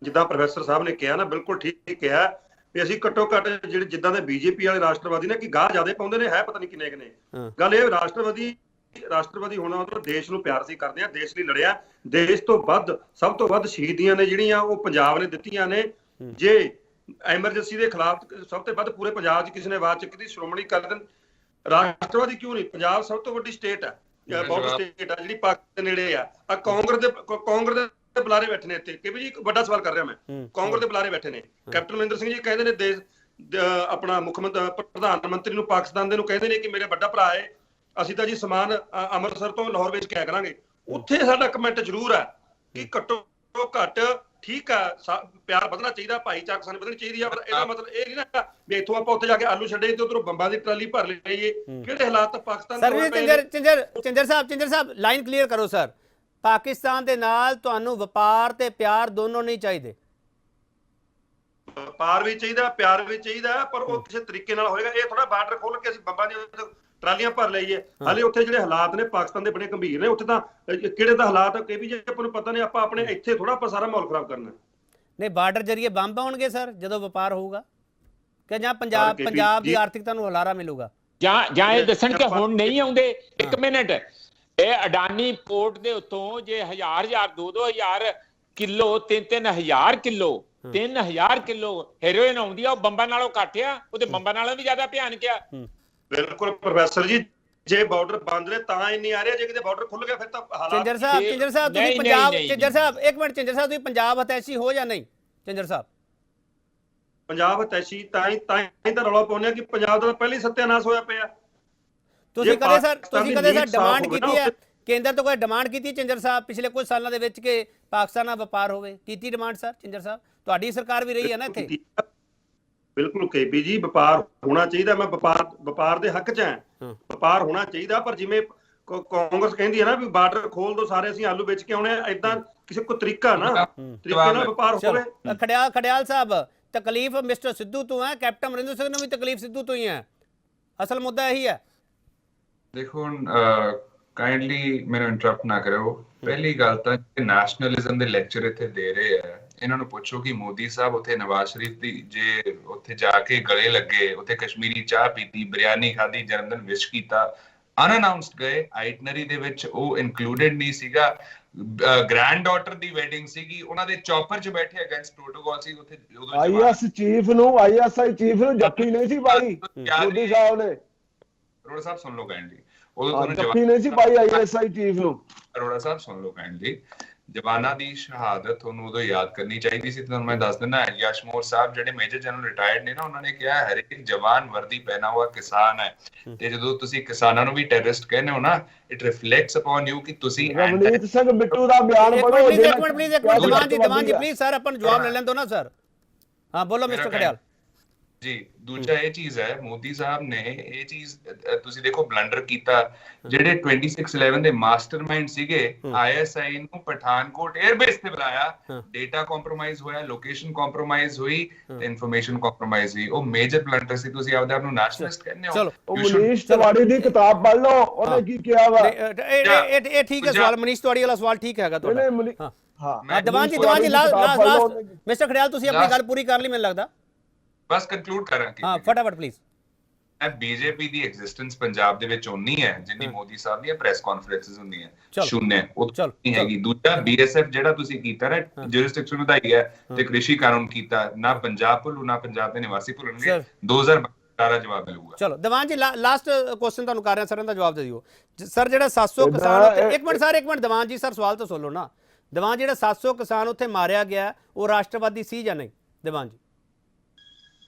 ਜਿੱਦਾਂ ਪ੍ਰੋਫੈਸਰ ਸਾਹਿਬ ਨੇ ਕਿਹਾ ਨਾ, ਬਿਲਕੁਲ ਠੀਕ ਕਿਹਾ ਵੀ ਅਸੀਂ ਘੱਟੋ ਘੱਟ ਜਿਹੜੇ ਜਿੱਦਾਂ ਦੇ ਬੀਜੇਪੀ ਵਾਲੇ ਰਾਸ਼ਟਰਵਾਦੀ ਨੇ ਕਿ ਗਾਹ ਜ਼ਿਆਦਾ ਪਾਉਂਦੇ ਨੇ, ਹੈ ਪਤਾ ਨਹੀਂ ਕਿੰਨੇ ਕਿੰਨੇ। ਗੱਲ ਇਹ ਰਾਸ਼ਟਰਵਾਦੀ ਹੋਣਾ ਮਤਲਬ ਦੇਸ਼ ਨੂੰ ਪਿਆਰ ਸੀ ਕਰਦੇ ਆ, ਦੇਸ਼ ਲਈ ਲੜਿਆ। ਦੇਸ਼ ਤੋਂ ਵੱਧ ਸਭ ਤੋਂ ਵੱਧ ਸ਼ਹੀਦੀਆਂ ਨੇ ਜਿਹੜੀਆਂ ਉਹ ਪੰਜਾਬ ਨੇ ਦਿੱਤੀਆਂ ਨੇ। ਜੇ ਐਮਰਜੈਂਸੀ ਦੇ ਖਿਲਾਫ ਸਭ ਤੋਂ ਵੱਧ ਪੂਰੇ ਪੰਜਾਬ 'ਚ ਕਿਸੇ ਨੇ ਆਵਾਜ਼ ਚੱਕੀ, ਸ਼੍ਰੋਮਣੀ ਅਕਾਲੀ ਦਲ ਰਾਸ਼ਟਰਵਾਦੀ ਕਿਉਂ ਨਹੀਂ? ਪੰਜਾਬ ਸਭ ਤੋਂ ਵੱਡੀ ਸਟੇਟ ਆ, ਬਹੁਤ ਸਟੇਟ ਆ ਜਿਹੜੀ ਪਾਕਿਸਤਾਨ ਦੇ ਨੇੜੇ ਆ। ਕਾਂਗਰਸ ਦੇ ਬੁਲਾਰੇ ਬੈਠੇ ਨੇ ਇੱਥੇ। ਕਿ ਜੀ ਇੱਕ ਵੱਡਾ ਸਵਾਲ ਕਰ ਰਿਹਾ ਮੈਂ, ਕਾਂਗਰਸ ਦੇ ਬੁਲਾਰੇ ਬੈਠੇ ਨੇ। ਕੈਪਟਨ ਅਮਰਿੰਦਰ ਸਿੰਘ ਜੀ ਕਹਿੰਦੇ ਨੇ ਦੇਸ਼ ਆਪਣਾ ਮੁੱਖ ਮੰਤਰੀ ਪ੍ਰਧਾਨ ਮੰਤਰੀ ਨੂੰ ਪਾਕਿਸਤਾਨ ਦੇ ਨੂੰ ਕਹਿੰਦੇ ਨੇ ਕਿ ਮੇਰੇ ਵੱਡਾ ਭਰਾ ਹੈ, ਅਸੀਂ ਤਾਂ ਜੀ ਸਮਾਨ ਅੰਮ੍ਰਿਤਸਰ ਤੋਂ ਲਾਹੌਰ ਵਿੱਚ ਕਿਆ ਕਰਾਂਗੇ। ਉੱਥੇ ਸਾਡਾ ਕਮੈਂਟ ਜ਼ਰੂਰ ਹੈ ਕਿ ਘੱਟੋ ਘੱਟ ਠੀਕ ਆ, ਪਿਆਰ ਵਧਣਾ ਚਾਹੀਦਾ, ਭਾਈਚਾਰਕ ਸਾਂਝ ਵਧਣੀ ਚਾਹੀਦੀ ਆ। ਪਰ ਇਹਦਾ ਮਤਲਬ ਇਹ ਨਹੀਂ ਨਾ ਵੀ ਇੱਥੋਂ ਆਪਾਂ ਉੱਥੇ ਜਾ ਕੇ ਆਲੂ ਛੱਡੇ ਤੇ ਉਧਰੋਂ ਬੰਬਾਂ ਦੀ ਟਰਾਲੀ ਭਰ ਲਈਏ। ਕਿਹੜੇ ਹਾਲਾਤ ਪਾਕਿਸਤਾਨ ਦੇ? ਚੰਜਰ ਸਾਹਿਬ ਲਾਈਨ ਕਲੀਅਰ ਕਰੋ ਸਰ। ਪਾਕਿਸਤਾਨ ਦੇ ਨਾਲ ਤੁਹਾਨੂੰ ਵਪਾਰ ਤੇ ਪਿਆਰ ਦੋਨੋਂ ਨਹੀਂ ਚਾਹੀਦੇ? ਵਪਾਰ ਵੀ ਚਾਹੀਦਾ, ਪਿਆਰ ਵੀ ਚਾਹੀਦਾ, ਪਰ ਉਹ ਕਿਸੇ ਤਰੀਕੇ ਨਾਲ ਹੋਏਗਾ। ਇਹ ਥੋੜਾ ਬਾਰਡਰ ਖੋਲ ਕੇ ਅਸੀਂ ਬੰਬਾਂ ਦੀਆਂ ਟਰਾਲੀਆਂ ਭਰ ਲਈਏ। ਹਾਲੇ ਉੱਥੇ ਜਿਹੜੇ ਹਾਲਾਤ ਨੇ ਪਾਕਿਸਤਾਨ ਦੇ ਬੜੇ ਗੰਭੀਰ ਨੇ। ਉੱਥੇ ਤਾਂ ਕਿਹੜੇ ਦਾ ਹਾਲਾਤ ਕਿ ਵੀ ਜੇ ਆਪਾਂ ਨੂੰ ਪਤਾ ਨਹੀਂ, ਆਪਾਂ ਆਪਣੇ ਇੱਥੇ ਥੋੜਾ ਆਪਾਂ ਸਾਰਾ ਮਾਹੌਲ ਖਰਾਬ ਕਰਨਾ। ਨਹੀਂ, ਬਾਰਡਰ ਜਰੀਏ ਬੰਬ ਆਉਣਗੇ ਸਰ ਜਦੋਂ ਵਪਾਰ ਹੋਊਗਾ, ਕਿ ਜਾਂ ਪੰਜਾਬ ਦੀ ਆਰਥਿਕਤਾ ਨੂੰ ਹੁਲਾਰਾ ਮਿਲੂਗਾ? ਜਾਂ ਇਹ ਦੱਸਣ ਕਿ ਹੁਣ ਨਹੀਂ ਆਉਂਦੇ। ਇੱਕ ਮਿੰਟ, ਇਹ ਅਡਾਨੀ ਪੋਰਟ ਦੇ ਉੱਤੋਂ ਜੇ 1000 2-2000 ਕਿਲੋ 3000 ਕਿਲੋ ਹੈਰੋਇਨ ਆਉਂਦੀ ਆ, ਉਹ ਬੰਬਾਂ ਨਾਲੋਂ ਘੱਟ ਆ? ਉਹਦੇ ਬੰਬਾਂ ਨਾਲੋਂ ਵੀ ਜ਼ਿਆਦਾ ਭਿਆਨਕ ਆ। ਬਿਲਕੁਲ ਪ੍ਰੋਫੈਸਰ ਜੀ, ਜੇ ਬਾਰਡਰ ਬੰਦ ਨੇ ਤਾਂ ਇੰਨੀ ਆ ਰਿਹਾ, ਜੇ ਕਿਤੇ ਬਾਰਡਰ ਖੁੱਲ ਗਿਆ ਫਿਰ ਤਾਂ ਹਾਲਾਤ। ਚੰਜਰ ਸਾਹਿਬ ਤੁਸੀਂ ਪੰਜਾਬ, ਚੰਜਰ ਸਾਹਿਬ ਇੱਕ ਮਿੰਟ, ਚੰਜਰ ਸਾਹਿਬ ਤੁਸੀਂ ਪੰਜਾਬ ਹਤੈਸ਼ੀ ਹੋ ਜਾਂ ਨਹੀਂ? ਚੰਜਰ ਸਾਹਿਬ ਪੰਜਾਬ ਹਤੈਸ਼ੀ ਤਾਂ ਹੀ ਤਾਂ ਰੌਲਾ ਪਾਉਂਦੇ ਆ ਕਿ ਪੰਜਾਬ ਦਾ ਪਹਿਲੇ ਸੱਤਿਆਨਾਸ਼ ਹੋਇਆ ਪਿਆ। ਤੁਸੀਂ ਕਦੇ ਸਰ ਡਿਮਾਂਡ ਕੀਤੀ ਹੈ, ਕੇਂਦਰ ਤੋਂ ਕੋਈ ਡਿਮਾਂਡ ਕੀਤੀ ਚੰਜਰ ਸਾਹਿਬ ਪਿਛਲੇ ਕੁਝ ਸਾਲਾਂ ਦੇ ਵਿੱਚ ਕਿ ਪਾਕਿਸਤਾਨ ਨਾਲ ਵਪਾਰ ਹੋਵੇ? ਕੀਤੀ ਡਿਮਾਂਡ ਸਰ ਚੰਜਰ ਸਾਹਿਬ? ਤੁਹਾਡੀ ਸਰਕਾਰ ਵੀ ਰਹੀ ਹੈ ਨਾ ਇੱਥੇ। ਬਿਲਕੁਲ ਕੇਪੀ ਜੀ, ਵਪਾਰ ਹੋਣਾ ਚਾਹੀਦਾ। ਮੈਂ ਵਪਾਰ ਦੇ ਹੱਕ 'ਚ ਹਾਂ, ਵਪਾਰ ਹੋਣਾ ਚਾਹੀਦਾ। ਪਰ ਜਿਵੇਂ ਕਾਂਗਰਸ ਕਹਿੰਦੀ ਹੈ ਨਾ ਵੀ ਬਾਰਡਰ ਖੋਲ ਦੋ, ਸਾਰੇ ਅਸੀਂ ਆਲੂ ਵੇਚ ਕੇ ਆਉਣੇ, ਏਦਾਂ ਕਿਸੇ ਕੋਈ ਤਰੀਕਾ ਤਰੀਕੇ ਨਾਲ ਵਪਾਰ ਹੋਵੇ। ਖੜਿਆਲ ਸਾਹਿਬ, ਤਕਲੀਫ ਮਿਸਟਰ ਸਿੱਧੂ ਤੋਂ ਹੈ, ਕੈਪਟਨ ਅਮਰਿੰਦਰ ਸਿੰਘ ਨੂੰ ਵੀ ਤਕਲੀਫ ਸਿੱਧੂ ਤੋਂ ਹੀ ਹੈ। ਅਸਲ ਮੁੱਦਾ ਇਹੀ ਹੈ। ਦੇਖੋ ਹੁਣ ਕਾਈਂਡਲੀ ਮੈਨੂੰ ਇੰਟਰਪਟ ਨਾ ਕਰਿਓ। ਪਹਿਲੀ ਗੱਲ ਤਾਂ ਨੈਸ਼ਨਲਿਜ਼ਮ ਦੇ ਲੈਕਚਰ ਇੱਥੇ ਦੇ ਰਹੇ ਆ, ਇਹਨਾਂ ਨੂੰ ਪੁੱਛੋ ਕਿ ਮੋਦੀ ਸਾਹਿਬ ਉੱਥੇ ਨਵਾਜ਼ ਸ਼ਰੀਫ ਦੀ ਜੇ ਉੱਥੇ ਜਾ ਕੇ ਗਲੇ ਲੱਗੇ, ਉੱਥੇ ਕਸ਼ਮੀਰੀ ਚਾਹ ਪੀਤੀ, ਬਿਰਿਆਨੀ ਖਾਧੀ, ਜਨਮਦਿਨ ਵਿਸ਼ ਕੀਤਾ, ਅਨਅਨਾਉਂਸਡ ਗਏ, ਆਈਟਨਰੀ ਦੇ ਵਿੱਚ ਉਹ ਇਨਕਲੂਡਡ ਨਹੀਂ ਸੀਗਾ। ਗ੍ਰੈਂਡ ਡਾਟਰ ਦੀ ਵੈਡਿੰਗ ਸੀਗੀ, ਉਹਨਾਂ ਦੇ ਚੌਪਰ 'ਚ ਬੈਠੇ ਅਗੇਂਸਟ ਪ੍ਰੋਟੋਕਾਲ ਸੀ ਉੱਥੇ। ਆਈਐਸਆਈ ਚੀਫ ਨੂੰ ਜੱਫੀ ਨਹੀਂ ਸੀ ਪਾਈ ਮੋਦੀ ਸਾਹਿਬ ਨੇ। ਅਰੋੜਾ ਸਾਹਿਬ ਸੁਣ ਲਓ ਕਾਈਂਡਲੀ, ਉਦੋਂ ਤੁਹਾਨੂੰ ਜੱਫੀ ਨਹੀਂ ਸੀ ਪਾਈ ਆਈਐਸਆਈ ਚੀਫ ਨੂੰ। ਅਰੋੜਾ ਸਾਹਿਬ ਸੁਣ ਲਓ ਕਾਈਂਡਲੀ, ਜਵਾਨਾਂ ਦੀ ਸ਼ਹਾਦਤ ਤੁਹਾਨੂੰ ਉਦੋਂ ਯਾਦ ਕਰਨੀ ਚਾਹੀਦੀ ਸੀ। ਤੁਹਾਨੂੰ ਮੈਂ ਦੱਸ ਦਿੰਦਾ, ਯਸ਼ਮੋਰ ਸਾਹਿਬ ਜਿਹੜੇ ਮੇਜਰ ਜਨਰਲ ਰਿਟਾਇਰਡ ਨੇ ਨਾ, ਉਹਨਾਂ ਨੇ ਕਿਹਾ ਹਰ ਇੱਕ ਜਵਾਨ ਵਰਦੀ ਪਹਿਨਾ ਹੁਆ ਕਿਸਾਨ ਹੈ। ਤੇ ਜਦੋਂ ਤੁਸੀਂ ਕਿਸਾਨਾਂ ਨੂੰ ਵੀ ਟੈਰਰਿਸਟ ਕਹਿੰਦੇ ਹੋ ਨਾ, ਇਟ ਰਿਫਲੈਕਟਸ ਅਪਨ ਯੂ ਕਿ ਤੁਸੀਂ ਰਵਨੀਤ ਸਿੰਘ ਬਿੱਟੂ ਦਾ ਬਿਆਨ ਪੜੋ। ਇੱਕ ਮਿੰਟ ਦੀਵਾਨ ਜੀ ਪਲੀਜ਼ ਸਰ, ਆਪਾਂ ਨੂੰ ਜਵਾਬ ਲੈ ਲੈਣ ਦਿਓ ਨਾ ਸਰ। ਹਾਂ ਬੋਲੋ ਮਿਸਟਰ ਖੜਿਆਲ ਜੀ। ਦੂਜਾ ਇਹ ਚੀਜ਼ ਹੈ, ਮੋਦੀ ਸਾਹਿਬ ਨੇ ਇਹ ਚੀਜ਼ ਤੁਸੀਂ ਦੇਖੋ ਬਲੰਡਰ ਕੀਤਾ। ਜਿਹੜੇ 2611 ਦੇ ਮਾਸਟਰਮਾਈਂਡ ਸੀਗੇ, ਆਈਐਸਆਈ ਨੂੰ ਪਠਾਨਕੋਟ 에ਅਰਬੇਸ ਤੇ ਬੁਲਾਇਆ, ਡੇਟਾ ਕੰਪਰੋਮਾਈਜ਼ ਹੋਇਆ, ਲੋਕੇਸ਼ਨ ਕੰਪਰੋਮਾਈਜ਼ ਹੋਈ ਤੇ ਇਨਫੋਰਮੇਸ਼ਨ ਕੰਪਰੋਮਾਈਜ਼ ਹੋਈ। ਉਹ ਮੇਜਰ ਬਲੰਡਰ ਸੀ। ਤੁਸੀਂ ਆਪਦੇ ਆਪ ਨੂੰ ਨੈਸ਼ਨਲਿਸਟ ਕਹਿੰਦੇ ਹੋ? ਉਹ ਮਨੀਸ਼ ਤਿਵਾੜੀ ਦੀ ਕਿਤਾਬ ਪੜ੍ਹ ਲਓ, ਉਹਨੇ ਕੀ ਕਿਹਾ ਵਾ। ਇਹ ਠੀਕ ਹੈ ਸਵਾਲ, ਮਨੀਸ਼ ਤਿਵਾੜੀ ਵਾਲਾ ਸਵਾਲ ਠੀਕ ਹੈਗਾ ਤੁਹਾਡਾ। ਹਾਂ ਦੀਵਾਨ ਜੀ ਲਾਸਟ ਮਿਸਟਰ ਖੜਿਆਲ ਤੁਸੀਂ ਆਪਣੀ ਗੱਲ ਪੂਰੀ ਕਰ ਲਈ ਮੈਨੂੰ ਲੱਗਦਾ। ਬਸ ਕੰਕਲੂਡ ਕਰਾਂ ਕਿ ਹਾਂ ਫਟਾਫਟ please. BJP the existence Punjab ਦੇ ਵਿੱਚ ਉਨੀ ਹੈ ਜਿੰਨੀ ਮੋਦੀ ਸਾਹਿਬ ਦੀਆਂ ਪ੍ਰੈਸ ਕਾਨਫਰੰਸਿਸ ਹੁੰਦੀਆਂ, ਸ਼ੂਨਯ ਉਹ ਨਹੀਂ ਹੈਗੀ। ਦੂਜਾ BSF ਜਿਹੜਾ ਤੁਸੀਂ ਕੀਤਾ ਨਾ, ਜੁਰਿਸਡਿਕਸ਼ਨ ਵਧਾਈ ਹੈ ਤੇ ਕ੍ਰਿਸ਼ੀ ਕਾਨੂੰਨ ਕੀਤਾ, ਨਾ ਪੰਜਾਬ ਭੁੱਲੂ ਨਾ ਪੰਜਾਬ ਦੇ ਨਿਵਾਸੀ ਭੁੱਲਣਗੇ। 2012 ਜਵਾਬ ਮਿਲੂਗਾ। ਚਲੋ ਦੀਵਾਨ ਜੀ ਲਾਸਟ ਕੁਐਸਚਨ ਤੁਹਾਨੂੰ ਕਰ ਰਿਹਾ ਸਰ, ਇਹਦਾ ਜਵਾਬ ਦੇ ਦਿਓ ਸਰ। ਜਿਹੜਾ 700 ਕਿਸਾਨ, ਇੱਕ ਮਿੰਟ ਸਰ, ਇੱਕ ਮਿੰਟ ਦੀਵਾਨ ਜੀ, ਸਰ ਸਵਾਲ ਤਾਂ ਸੁਣ ਲਓ ਨਾ। ਦੀਵਾਨ ਜਿਹੜਾ 700 ਕਿਸਾਨ ਉੱਥੇ ਮਾਰਿਆ ਗਿਆ ਉਹ ਰਾਸ਼ਟਰਵਾਦੀ ਸੀ ਜਾਂ ਨਹੀਂ? ਦੀਵਾਨ ਜੀ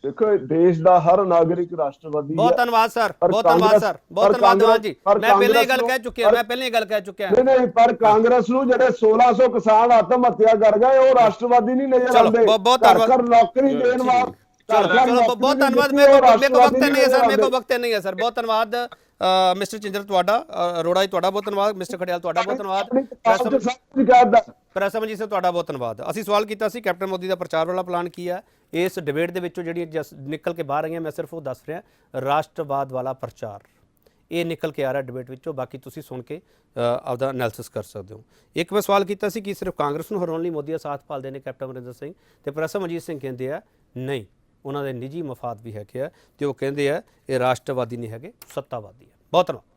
ਦੇਖੋ, ਦੇਸ਼ ਦਾ ਹਰ ਨਾਗਰਿਕ ਰਾਸ਼ਟਰਵਾਦੀ ਹੈ। ਬਹੁਤ ਧੰਨਵਾਦ ਸਰ, ਬਹੁਤ ਧੰਨਵਾਦ ਸਰ, ਬਹੁਤ ਧੰਨਵਾਦ ਦੀਵਾਨ ਜੀ। ਮੈਂ ਪਹਿਲਾਂ ਹੀ ਗੱਲ ਕਹਿ ਚੁੱਕਿਆ, ਨਹੀਂ, ਪਰ ਕਾਂਗਰਸ ਨੂੰ ਜਿਹੜੇ 1600 ਕਿਸਾਨ ਆਤਮ ਹੱਤਿਆ ਕਰ ਗਏ ਉਹ ਰਾਸ਼ਟਰਵਾਦੀ ਨਹੀਂ ਨਜ਼ਰ ਆਉਂਦੇ। ਬਹੁਤ ਧੰਨਵਾਦ, ਨੌਕਰੀ ਦੇਣ ਵਾਸਤੇ ਬਹੁਤ ਧੰਨਵਾਦ। ਮੇਰੇ ਕੋਲ ਵਕਤ ਨਹੀਂ ਹੈ ਸਰ, ਮੇਰੇ ਕੋਲ ਵਕਤ ਨਹੀਂ ਹੈ ਸਰ। ਬਹੁਤ ਧੰਨਵਾਦ ਮਿਸਟਰ ਚਿੰਦਰ ਤੁਹਾਡਾ, ਅਰੋੜਾ ਜੀ ਤੁਹਾਡਾ ਬਹੁਤ ਧੰਨਵਾਦ, ਮਿਸਟਰ ਖੜਿਆਲ ਤੁਹਾਡਾ ਬਹੁਤ ਧੰਨਵਾਦ, ਪ੍ਰੈਸ ਸਮਝੀ ਸਰ ਤੁਹਾਡਾ ਬਹੁਤ ਧੰਨਵਾਦ। ਅਸੀਂ ਸਵਾਲ ਕੀਤਾ ਸੀ ਕੈਪਟਨ ਮੋਦੀ ਦਾ ਪ੍ਰਚਾਰ ਵਾਲਾ ਪਲਾਨ ਕੀ ਹੈ। ਇਸ ਡਿਬੇਟ ਦੇ ਵਿੱਚੋਂ ਜਿਹੜੀਆਂ ਨਿਕਲ ਕੇ ਬਾਹਰ ਆਈਆਂ, ਮੈਂ ਸਿਰਫ ਉਹ ਦੱਸ ਰਿਹਾ, ਰਾਸ਼ਟਰਵਾਦ ਵਾਲਾ ਪ੍ਰਚਾਰ ਇਹ ਨਿਕਲ ਕੇ ਆ ਰਿਹਾ ਡਿਬੇਟ ਵਿੱਚੋਂ। ਬਾਕੀ ਤੁਸੀਂ ਸੁਣ ਕੇ ਆਪਦਾ ਐਨਾਲਿਸਿਸ ਕਰ ਸਕਦੇ ਹੋ। ਇੱਕ ਮੈਂ ਸਵਾਲ ਕੀਤਾ ਸੀ ਕਿ ਸਿਰਫ ਕਾਂਗਰਸ ਨੂੰ ਹਰਾਉਣ ਲਈ ਮੋਦੀ ਦਾ ਸਾਥ ਭਾਲਦੇ ਨੇ ਕੈਪਟਨ ਅਮਰਿੰਦਰ ਸਿੰਘ, ਤੇ ਪ੍ਰੈਸ ਮਨਜੀਤ ਸਿੰਘ ਕਹਿੰਦੇ ਆ ਨਹੀਂ, ਉਹਨਾਂ ਦੇ ਨਿੱਜੀ ਮਫਾਦ ਵੀ ਹੈਗੇ ਆ, ਤੇ ਉਹ ਕਹਿੰਦੇ ਆ ਇਹ ਰਾਸ਼ਟਰਵਾਦੀ ਨਹੀਂ ਹੈਗੇ, ਸੱਤਾਵਾਦੀ ਹੈ। ਬਹੁਤ ਧੰਨਵਾਦ।